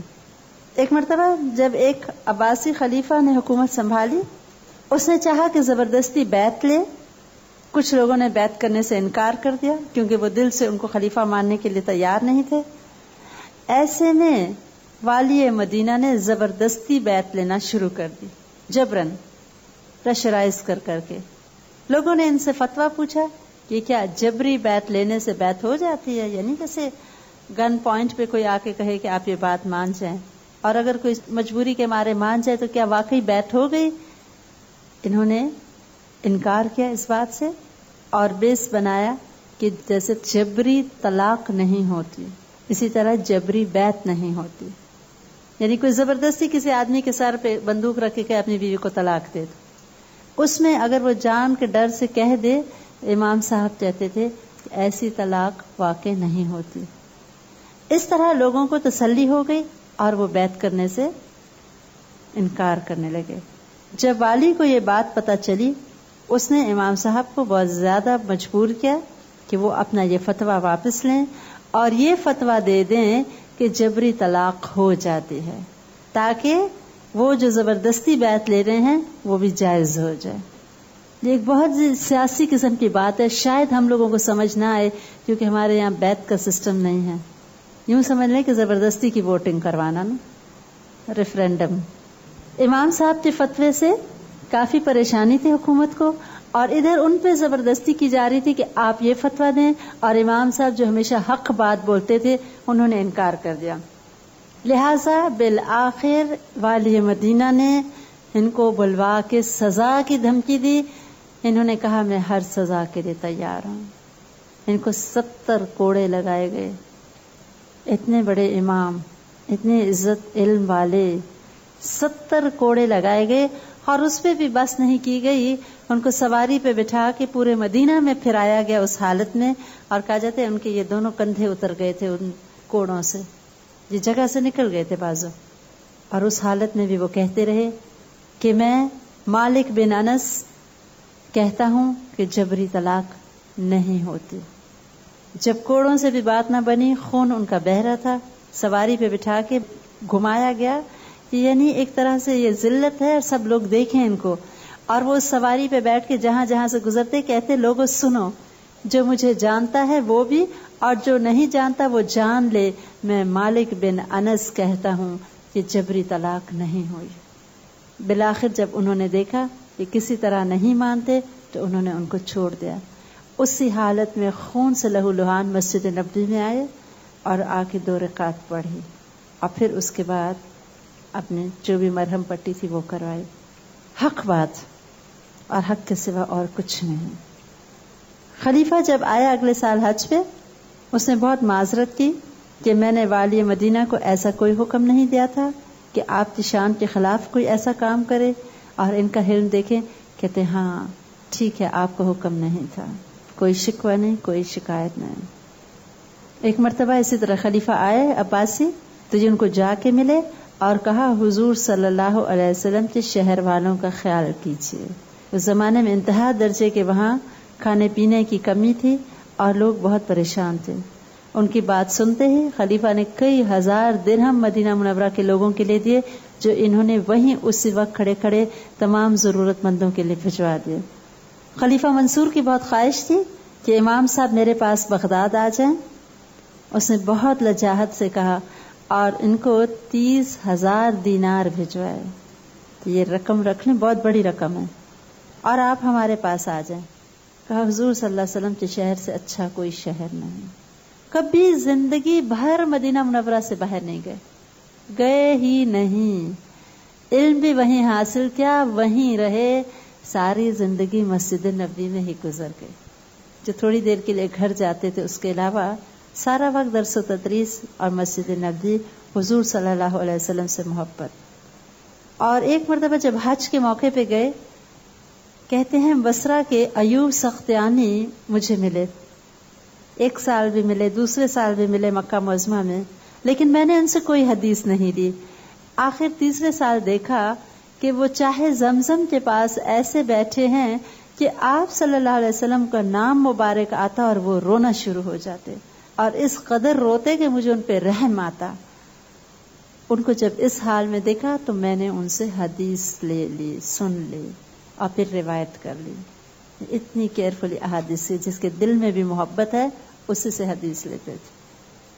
ایک مرتبہ جب ایک عباسی خلیفہ نے حکومت سنبھالی، اس نے چاہا کہ زبردستی بیعت لے، کچھ لوگوں نے بیعت کرنے سے انکار کر دیا کیونکہ وہ دل سے ان کو خلیفہ ماننے کے لیے تیار نہیں تھے۔ ایسے میں والی مدینہ نے زبردستی بیعت لینا شروع کر دی، جبرن پریشرائز کر کے۔ لوگوں نے ان سے فتویٰ پوچھا کہ کیا جبری بیعت لینے سے بیعت ہو جاتی ہے، یعنی جیسے گن پوائنٹ پہ کوئی آ کے کہے کہ آپ یہ بات مان جائیں، اور اگر کوئی مجبوری کے مارے مان جائے تو کیا واقعی بیعت ہو گئی؟ انہوں نے انکار کیا اس بات سے اور بیس بنایا کہ جیسے جبری طلاق نہیں ہوتی اسی طرح جبری بیعت نہیں ہوتی. یعنی کوئی زبردستی کسی آدمی کے سر پہ بندوق رکھ کے اپنی بیوی کو طلاق دے دو، اس میں اگر وہ جان کے ڈر سے کہہ دے، امام صاحب کہتے تھے کہ ایسی طلاق واقع نہیں ہوتی. اس طرح لوگوں کو تسلی ہو گئی اور وہ بیعت کرنے سے انکار کرنے لگے. جب والی کو یہ بات پتہ چلی، اس نے امام صاحب کو بہت زیادہ مجبور کیا کہ وہ اپنا یہ فتویٰ واپس لیں اور یہ فتویٰ دے دیں کہ جبری طلاق ہو جاتی ہے، تاکہ وہ جو زبردستی بیعت لے رہے ہیں وہ بھی جائز ہو جائے. یہ ایک بہت سیاسی قسم کی بات ہے، شاید ہم لوگوں کو سمجھ نہ آئے کیونکہ ہمارے یہاں بیعت کا سسٹم نہیں ہے. یوں سمجھ لیں کہ زبردستی کی ووٹنگ کروانا نا، ریفرینڈم. امام صاحب کے فتوے سے کافی پریشانی تھی حکومت کو، اور ادھر ان پہ زبردستی کی جا رہی تھی کہ آپ یہ فتویٰ دیں، اور امام صاحب جو ہمیشہ حق بات بولتے تھے انہوں نے انکار کر دیا. لہذا بالآخر والی مدینہ نے ان کو بلوا کے سزا کی دھمکی دی. انہوں نے کہا میں ہر سزا کے لیے تیار ہوں. ان کو 70 کوڑے لگائے گئے. اتنے بڑے امام، اتنے عزت علم والے، 70 کوڑے لگائے گئے. اور اس پہ بھی بس نہیں کی گئی، ان کو سواری پہ بٹھا کے پورے مدینہ میں پھرایا گیا اس حالت میں، اور کہا جاتا ہے ان کے یہ دونوں کندھے اتر گئے تھے ان کوڑوں سے، یہ جگہ سے نکل گئے تھے بازو. اور اس حالت میں بھی وہ کہتے رہے کہ میں مالک بن انس کہتا ہوں کہ جبری طلاق نہیں ہوتی. جب کوڑوں سے بھی بات نہ بنی، خون ان کا بہہ رہا تھا، سواری پہ بٹھا کے گھمایا گیا. یعنی ایک طرح سے یہ ذلت ہے اور سب لوگ دیکھیں ان کو. اور وہ اس سواری پہ بیٹھ کے جہاں جہاں سے گزرتے کہتے لوگوں سنو، جو مجھے جانتا ہے وہ بھی اور جو نہیں جانتا وہ جان لے، میں مالک بن انس کہتا ہوں کہ جبری طلاق نہیں ہوئی. بالآخر جب انہوں نے دیکھا کہ کسی طرح نہیں مانتے تو انہوں نے ان کو چھوڑ دیا. اسی حالت میں خون سے لہو لہان مسجد نبوی میں آئے اور آ کے 2 رکعت پڑھی، اور پھر اس کے بعد اپنے جو بھی مرہم پٹی تھی وہ کروائی. حق بات اور حق کے سوا اور کچھ نہیں. خلیفہ جب آیا اگلے سال حج پہ، اس نے بہت معذرت کی کہ میں نے والی مدینہ کو ایسا کوئی حکم نہیں دیا تھا کہ آپ کی شان کے خلاف کوئی ایسا کام کرے. اور ان کا حلم دیکھیں، کہتے ہاں ٹھیک ہے آپ کو حکم نہیں تھا، کوئی شکوہ نہیں، کوئی شکایت نہیں. ایک مرتبہ اسی طرح خلیفہ آئے عباسی تو ان کو جا کے ملے اور کہا حضور صلی اللہ علیہ وسلم کے شہر والوں کا خیال کیجیے. اس زمانے میں انتہا درجے کے وہاں کھانے پینے کی کمی تھی اور لوگ بہت پریشان تھے. ان کی بات سنتے ہی خلیفہ نے کئی ہزار درہم مدینہ منورہ کے لوگوں کے لیے دیے، جو انہوں نے وہیں اسی وقت کھڑے کھڑے تمام ضرورت مندوں کے لیے بھجوا دیے. خلیفہ منصور کی بہت خواہش تھی کہ امام صاحب میرے پاس بغداد آ جائیں. اس نے بہت لجاجت سے کہا اور ان کو 30,000 دینار بھجوائے. یہ رقم رکھ لیں، بہت بڑی رقم ہے، اور آپ ہمارے پاس آ جائیں. کہا حضور صلی اللہ علیہ وسلم کے شہر سے اچھا کوئی شہر نہیں. کبھی زندگی بھر مدینہ منورہ سے باہر نہیں گئے ہی نہیں. علم بھی وہیں حاصل کیا، وہیں رہے، ساری زندگی مسجد نبوی میں ہی گزر گئی. جو تھوڑی دیر کے لیے گھر جاتے تھے اس کے علاوہ سارا وقت درس و تدریس اور مسجد نبوی، حضور صلی اللہ علیہ وسلم سے محبت. اور ایک مرتبہ جب حج کے موقع پہ گئے، کہتے ہیں بصرہ کے ایوب سختیانی مجھے ملے. 1 سال بھی ملے، دوسرے سال بھی ملے مکہ معظمہ میں، لیکن میں نے ان سے کوئی حدیث نہیں لی. آخر تیسرے سال دیکھا کہ وہ چاہے زمزم کے پاس ایسے بیٹھے ہیں کہ آپ صلی اللہ علیہ وسلم کا نام مبارک آتا اور وہ رونا شروع ہو جاتے، اور اس قدر روتے کہ مجھے ان پہ رحم آتا. ان کو جب اس حال میں دیکھا تو میں نے ان سے حدیث لے لی، سن لی اور پھر روایت کر لی. اتنی کیئرفلی احادیث سے جس کے دل میں بھی محبت ہے اسی سے حدیث لیتے تھے،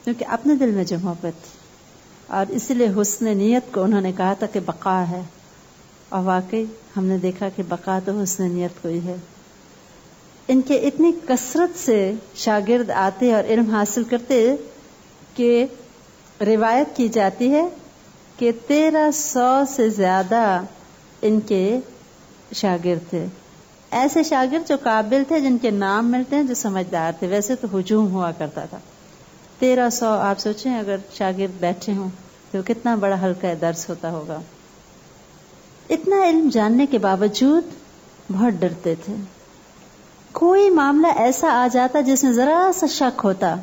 کیونکہ اپنے دل میں جو محبت تھی. اور اسی لیے حسن نیت کو انہوں نے کہا تھا کہ بقا ہے، اور واقعی ہم نے دیکھا کہ بقا تو حسن نیت کو ہی ہے. ان کے اتنی کثرت سے شاگرد آتے اور علم حاصل کرتے کہ روایت کی جاتی ہے کہ 1300 سے زیادہ ان کے شاگرد تھے. ایسے شاگرد جو قابل تھے، جن کے نام ملتے ہیں، جو سمجھدار تھے. ویسے تو ہجوم ہوا کرتا تھا. 1300 آپ سوچیں اگر شاگرد بیٹھے ہوں تو کتنا بڑا حلقہ درس ہوتا ہوگا. اتنا علم جاننے کے باوجود بہت ڈرتے تھے. کوئی معاملہ ایسا آ جاتا جس میں ذرا سا شک ہوتا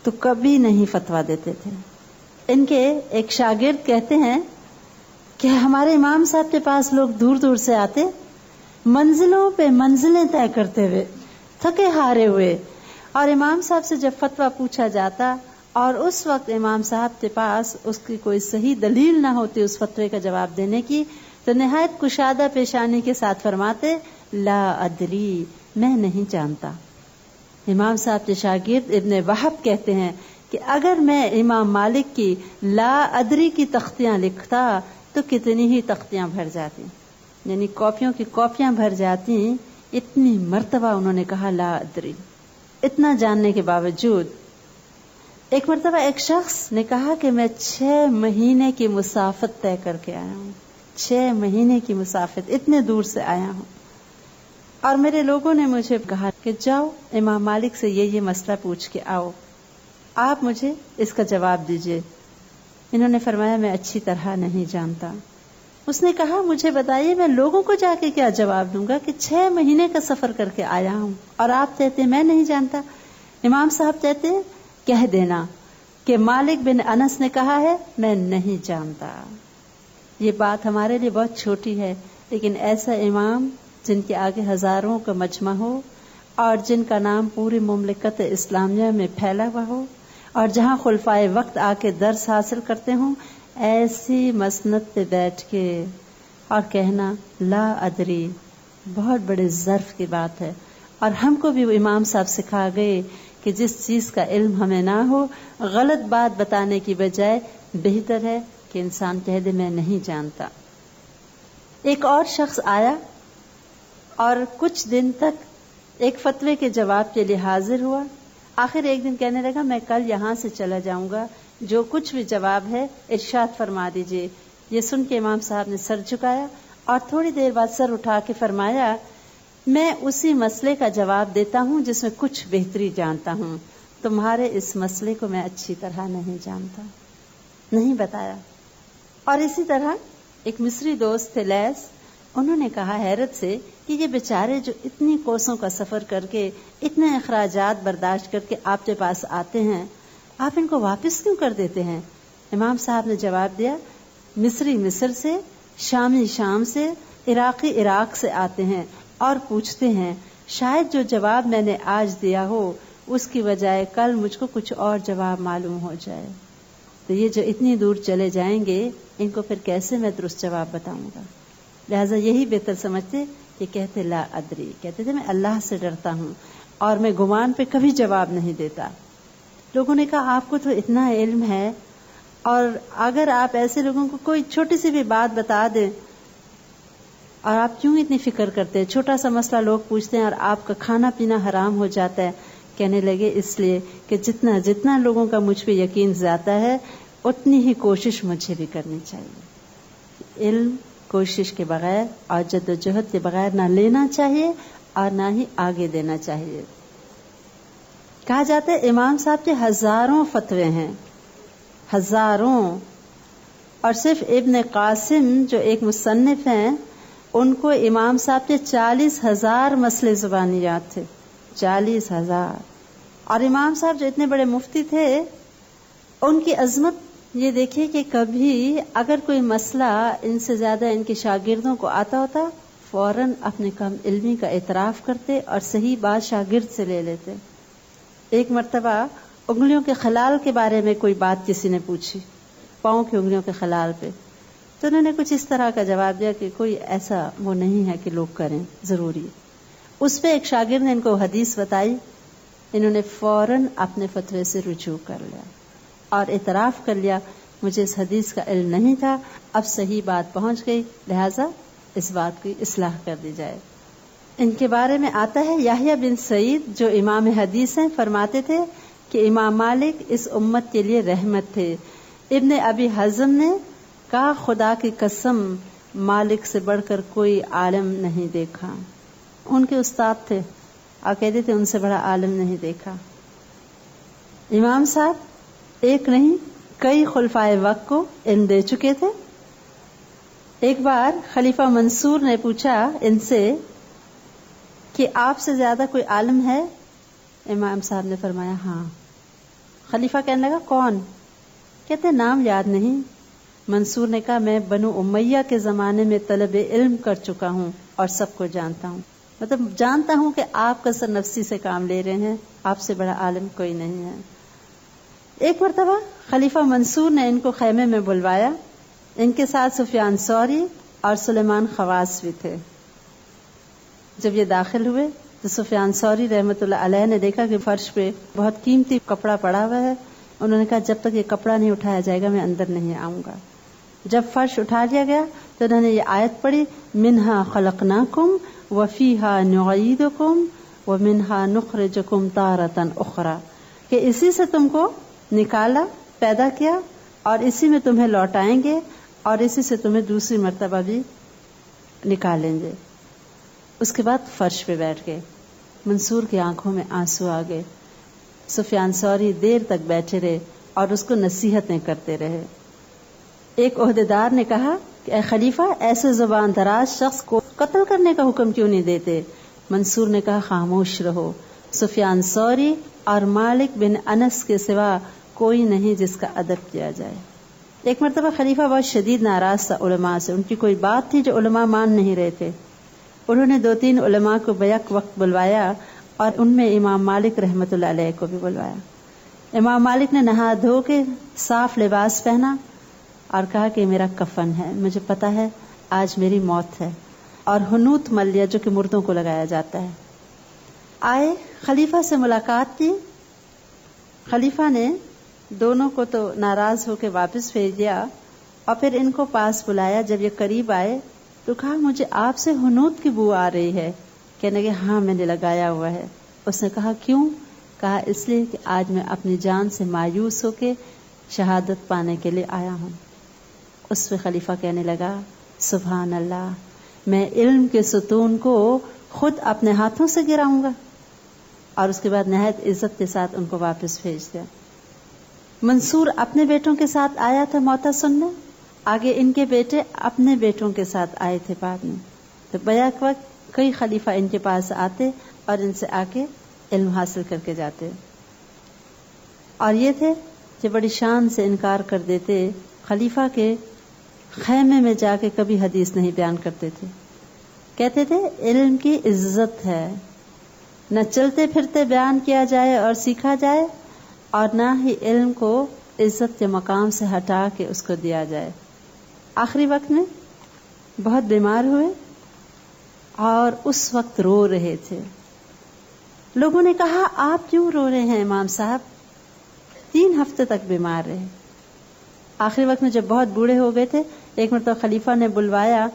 تو کبھی نہیں فتویٰ دیتے تھے. ان کے ایک شاگرد کہتے ہیں کہ ہمارے امام صاحب کے پاس لوگ دور دور سے آتے، منزلوں پہ منزلیں طے کرتے ہوئے، تھکے ہارے ہوئے، اور امام صاحب سے جب فتویٰ پوچھا جاتا اور اس وقت امام صاحب کے پاس اس کی کوئی صحیح دلیل نہ ہوتی اس فتوے کا جواب دینے کی، تو نہایت کشادہ پیشانی کے ساتھ فرماتے لا ادری، میں نہیں جانتا. امام صاحب کے شاگرد ابن وہب کہتے ہیں کہ اگر میں امام مالک کی لا ادری کی تختیاں لکھتا تو کتنی ہی تختیاں بھر جاتی، یعنی کاپیوں کی کاپیاں بھر جاتی. اتنی مرتبہ انہوں نے کہا لا ادری. اتنا جاننے کے باوجود ایک مرتبہ ایک شخص نے کہا کہ میں 6 مہینے کی مسافت طے کر کے آیا ہوں. 6 مہینے کی مسافت، اتنے دور سے آیا ہوں، اور میرے لوگوں نے مجھے کہا کہ جاؤ امام مالک سے یہ مسئلہ پوچھ کے آؤ، آپ مجھے اس کا جواب دیجئے. انہوں نے فرمایا میں اچھی طرح نہیں جانتا. اس نے کہا مجھے بتائیے میں لوگوں کو جا کے کیا جواب دوں گا کہ 6 مہینے کا سفر کر کے آیا ہوں اور آپ کہتے ہیں میں نہیں جانتا. امام صاحب کہتے ہیں کہہ دینا کہ مالک بن انس نے کہا ہے میں نہیں جانتا. یہ بات ہمارے لیے بہت چھوٹی ہے، لیکن ایسا امام جن کے آگے ہزاروں کا مجمع ہو اور جن کا نام پوری مملکت اسلامیہ میں پھیلا ہوا ہو اور جہاں خلفائے وقت آ کے درس حاصل کرتے ہوں، ایسی مسند پہ بیٹھ کے اور کہنا لا ادری بہت بڑے ظرف کی بات ہے. اور ہم کو بھی وہ امام صاحب سکھا گئے کہ جس چیز کا علم ہمیں نہ ہو، غلط بات بتانے کی بجائے بہتر ہے کہ انسان کہہ دے میں نہیں جانتا. ایک اور شخص آیا اور کچھ دن تک ایک فتوے کے جواب کے لیے حاضر ہوا. آخر ایک دن کہنے لگا میں کل یہاں سے چلا جاؤں گا، جو کچھ بھی جواب ہے ارشاد فرما دیجئے. یہ سن کے امام صاحب نے سر جھکایا اور تھوڑی دیر بعد سر اٹھا کے فرمایا میں اسی مسئلے کا جواب دیتا ہوں جس میں کچھ بہتری جانتا ہوں، تمہارے اس مسئلے کو میں اچھی طرح نہیں جانتا. نہیں بتایا. اور اسی طرح ایک مصری دوست تھے لیس، انہوں نے کہا حیرت سے کہ یہ بیچارے جو اتنی کوسوں کا سفر کر کے اتنے اخراجات برداشت کر کے آپ کے پاس آتے ہیں، آپ ان کو واپس کیوں کر دیتے ہیں؟ امام صاحب نے جواب دیا مصری مصر سے، شامی شام سے، عراقی عراق سے آتے ہیں اور پوچھتے ہیں شاید جو جواب میں نے آج دیا ہو اس کی بجائے کل مجھ کو کچھ اور جواب معلوم ہو جائے. تو یہ جو اتنی دور چلے جائیں گے ان کو پھر کیسے میں درست جواب بتاؤں گا؟ لہٰذا یہی بہتر سمجھتے کہ کہتے لا ادری، کہتے تھے میں اللہ سے ڈرتا ہوں اور میں گمان پہ کبھی جواب نہیں دیتا. لوگوں نے کہا آپ کو تو اتنا علم ہے، اور اگر آپ ایسے لوگوں کو کوئی چھوٹی سی بھی بات بتا دیں اور آپ کیوں اتنی فکر کرتے ہیں؟ چھوٹا سا مسئلہ لوگ پوچھتے ہیں اور آپ کا کھانا پینا حرام ہو جاتا ہے. کہنے لگے اس لیے کہ جتنا جتنا لوگوں کا مجھ پہ یقین زیادہ ہے اتنی ہی کوشش مجھے بھی کرنی چاہیے. علم کوشش کے بغیر اور جد و جہد کے بغیر نہ لینا چاہیے اور نہ ہی آگے دینا چاہیے. کہا جاتا ہے امام صاحب کے ہزاروں فتوے ہیں، ہزاروں، اور صرف ابن قاسم جو ایک مصنف ہیں ان کو امام صاحب کے 40,000 مسئلے زبانی یاد تھے. 40,000. اور امام صاحب جو اتنے بڑے مفتی تھے ان کی عظمت یہ دیکھیے کہ کبھی اگر کوئی مسئلہ ان سے زیادہ ان کے شاگردوں کو آتا ہوتا فوراً اپنے کم علمی کا اعتراف کرتے اور صحیح بات شاگرد سے لے لیتے. ایک مرتبہ انگلیوں کے خلال کے بارے میں کوئی بات کسی نے پوچھی، پاؤں کی انگلیوں کے خلال پہ، تو انہوں نے کچھ اس طرح کا جواب دیا کہ کوئی ایسا وہ نہیں ہے کہ لوگ کریں، ضروری. اس پہ ایک شاگرد نے ان کو حدیث بتائی، انہوں نے فوراً اپنے فتوے سے رجوع کر لیا اور اعتراف کر لیا مجھے اس حدیث کا علم نہیں تھا، اب صحیح بات پہنچ گئی، لہٰذا اس بات کی اصلاح کر دی جائے. ان کے بارے میں آتا ہے یحییٰ بن سعید جو امام حدیث ہیں فرماتے تھے کہ امام مالک اس امت کے لیے رحمت تھے. ابن ابی حزم نے کہا خدا کی قسم مالک سے بڑھ کر کوئی عالم نہیں دیکھا. ان کے استاد تھے اور کہتے تھے ان سے بڑا عالم نہیں دیکھا. امام صاحب ایک نہیں کئی خلفائے وقت کو علم دے چکے تھے. ایک بار خلیفہ منصور نے پوچھا ان سے کہ آپ سے زیادہ کوئی عالم ہے؟ امام صاحب نے فرمایا ہاں. خلیفہ کہنے لگا کون؟ کہتے نام یاد نہیں. منصور نے کہا میں بنو امیہ کے زمانے میں طلب علم کر چکا ہوں اور سب کو جانتا ہوں. مطلب جانتا ہوں کہ آپ کثر نفسی سے کام لے رہے ہیں, آپ سے بڑا عالم کوئی نہیں ہے. ایک مرتبہ خلیفہ منصور نے ان کو خیمے میں بلوایا. ان کے ساتھ سفیان ثوری اور سلیمان خواص بھی تھے. جب یہ داخل ہوئے تو سفیان ثوری رحمۃ اللہ علیہ نے دیکھا کہ فرش پہ بہت قیمتی کپڑا پڑا ہوا ہے. انہوں نے کہا جب تک یہ کپڑا نہیں اٹھایا جائے گا میں اندر نہیں آؤں گا. جب فرش اٹھا لیا گیا تو انہوں نے یہ آیت پڑھی منہا خلقناکم وفیہا نعیدکم ومنہا نخرجکم تارۃ اخری, کہ اسی سے تم کو نکالا پیدا کیا اور اسی میں تمہیں لوٹائیں گے اور اسی سے تمہیں دوسری مرتبہ بھی نکالیں گے. اس کے بعد فرش پہ بیٹھ گئے. منصور کی آنکھوں میں آنسو آ گئے. سفیان ثوری دیر تک بیٹھے رہے اور اس کو نصیحتیں کرتے رہے. ایک عہدیدار نے کہا کہ اے خلیفہ ایسے زبان دراز شخص کو قتل کرنے کا حکم کیوں نہیں دیتے؟ منصور نے کہا خاموش رہو, سفیان ثوری اور مالک بن انس کے سوا کوئی نہیں جس کا ادب کیا جائے. ایک مرتبہ خلیفہ بہت شدید ناراض تھا علماء سے. ان کی کوئی بات تھی جو علماء مان نہیں رہے تھے. انہوں نے 2-3 علماء کو بیک وقت بلوایا اور ان میں امام مالک رحمۃ اللہ علیہ کو بھی بلوایا. امام مالک نے نہا دھو کے صاف لباس پہنا اور کہا کہ میرا کفن ہے, مجھے پتا ہے آج میری موت ہے, اور حنوط مل لیا جو کہ مردوں کو لگایا جاتا ہے. آئے خلیفہ سے ملاقات کی. خلیفہ نے دونوں کو تو ناراض ہو کے واپس بھیج دیا اور پھر ان کو پاس بلایا. جب یہ قریب آئے تو کہا مجھے آپ سے حنوط کی بو آ رہی ہے. کہنے لگے ہاں میں نے لگایا ہوا ہے. اس نے کہا کیوں؟ کہا اس لیے کہ آج میں اپنی جان سے مایوس ہو کے شہادت پانے کے لیے آیا ہوں. اس پہ خلیفہ کہنے لگا سبحان اللہ, میں علم کے ستون کو خود اپنے ہاتھوں سے گراؤں گا. اور اس کے بعد نہایت عزت کے ساتھ ان کو واپس بھیج دیا. منصور اپنے بیٹوں کے ساتھ آیا تھا موتا سننے, آگے ان کے بیٹے اپنے بیٹوں کے ساتھ آئے تھے بعد میں. تو بیک وقت کئی خلیفہ ان کے پاس آتے اور ان سے آ کے علم حاصل کر کے جاتے. اور یہ تھے کہ بڑی شان سے انکار کر دیتے. خلیفہ کے خیمے میں جا کے کبھی حدیث نہیں بیان کرتے تھے. کہتے تھے علم کی عزت ہے, نہ چلتے پھرتے بیان کیا جائے اور سیکھا جائے, اور نہ ہی علم کو عزت کے مقام سے ہٹا کے اس کو دیا جائے. آخری وقت میں بہت بیمار ہوئے اور اس وقت رو رہے تھے. لوگوں نے کہا آپ کیوں رو رہے ہیں امام صاحب؟ 3 ہفتے تک بیمار رہے. آخری وقت میں جب بہت بوڑھے ہو گئے تھے, ایک مرتبہ خلیفہ نے بلوایا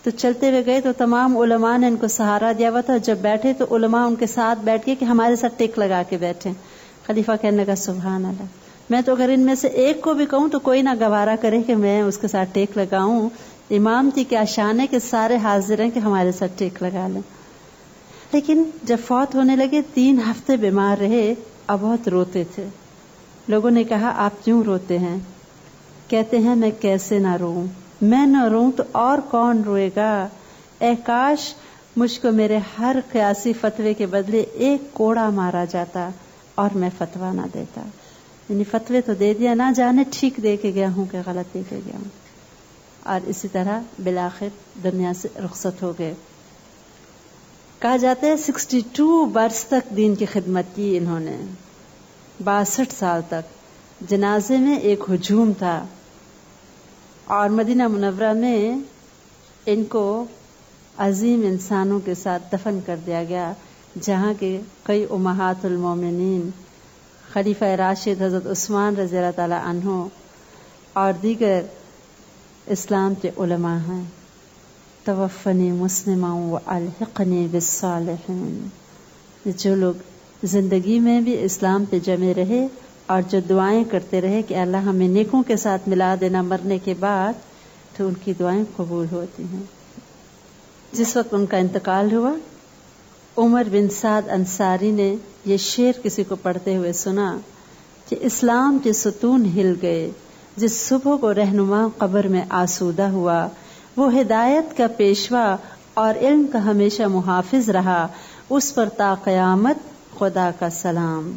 تو چلتے ہوئے گئے تو تمام علماء نے ان کو سہارا دیا ہوا تھا. جب بیٹھے تو علماء ان کے ساتھ بیٹھ کے کہ ہمارے ساتھ ٹیک لگا کے بیٹھے. خلیفہ کہنے لگا سبحان اللہ, میں تو اگر ان میں سے ایک کو بھی کہوں تو کوئی نہ گوارا کرے کہ میں اس کے ساتھ ٹیک لگاؤں. امام کی کیا شان ہے کہ سارے حاضر ہیں کہ ہمارے ساتھ ٹیک لگا لیں. لیکن جب فوت ہونے لگے 3 ہفتے بیمار رہے اور بہت روتے تھے. لوگوں نے کہا آپ کیوں روتے ہیں؟ کہتے ہیں میں کیسے نہ روؤں, میں نہ روؤں تو اور کون روئے گا. اے کاش مجھ کو میرے ہر قیاسی فتوے کے بدلے ایک کوڑا مارا جاتا اور میں فتویٰ نہ دیتا. یعنی فتوے تو دے دیا, نہ جانے ٹھیک دے کے گیا ہوں کہ غلط دے کے گیا ہوں. اور اسی طرح بالآخر دنیا سے رخصت ہو گئے. کہا جاتا ہے 62 برس تک دین کی خدمت کی انہوں نے, 62 سال تک. جنازے میں ایک ہجوم تھا اور مدینہ منورہ میں ان کو عظیم انسانوں کے ساتھ دفن کر دیا گیا, جہاں کے کئی امہات المومنین, خلیفہ راشد حضرت عثمان رضی اللہ تعالی عنہ اور دیگر اسلام کے علماء ہیں. توفنی مسلما والحقنی بالصالحین. جو لوگ زندگی میں بھی اسلام پہ جمے رہے اور جو دعائیں کرتے رہے کہ اللہ ہمیں نیکوں کے ساتھ ملا دینا مرنے کے بعد، تو ان کی دعائیں قبول ہوتی ہیں۔ جس وقت ان کا انتقال ہوا، عمر بن سعد انصاری نے یہ شعر کسی کو پڑھتے ہوئے سنا کہ اسلام کے ستون ہل گئے، جس صبح کو رہنما قبر میں آسودہ ہوا، وہ ہدایت کا پیشوا اور علم کا ہمیشہ محافظ رہا، اس پر تا قیامت خدا کا سلام۔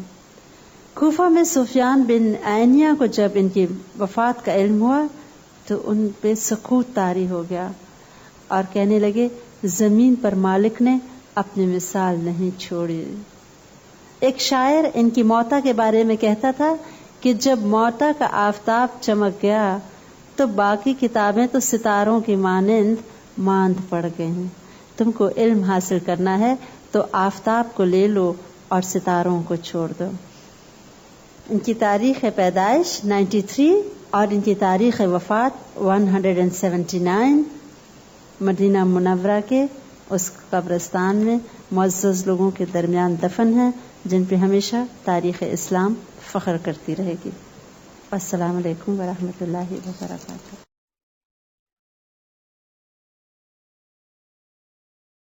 کوفہ میں سفیان بن عینیہ کو جب ان کی وفات کا علم ہوا تو ان پہ سکوت طاری ہو گیا اور کہنے لگے زمین پر مالک نے اپنی مثال نہیں چھوڑی۔ ایک شاعر ان کی موتا کے بارے میں کہتا تھا کہ جب موتا کا آفتاب چمک گیا تو باقی کتابیں تو ستاروں کی مانند ماند پڑ گئیں۔ تم کو علم حاصل کرنا ہے تو آفتاب کو لے لو اور ستاروں کو چھوڑ دو۔ ان کی تاریخ پیدائش 93 اور ان کی تاریخ وفات 179 مدینہ منورہ کے اس قبرستان میں معزز لوگوں کے درمیان دفن ہیں جن پہ ہمیشہ تاریخ اسلام فخر کرتی رہے گی۔ السلام علیکم ورحمۃ اللہ وبرکاتہ۔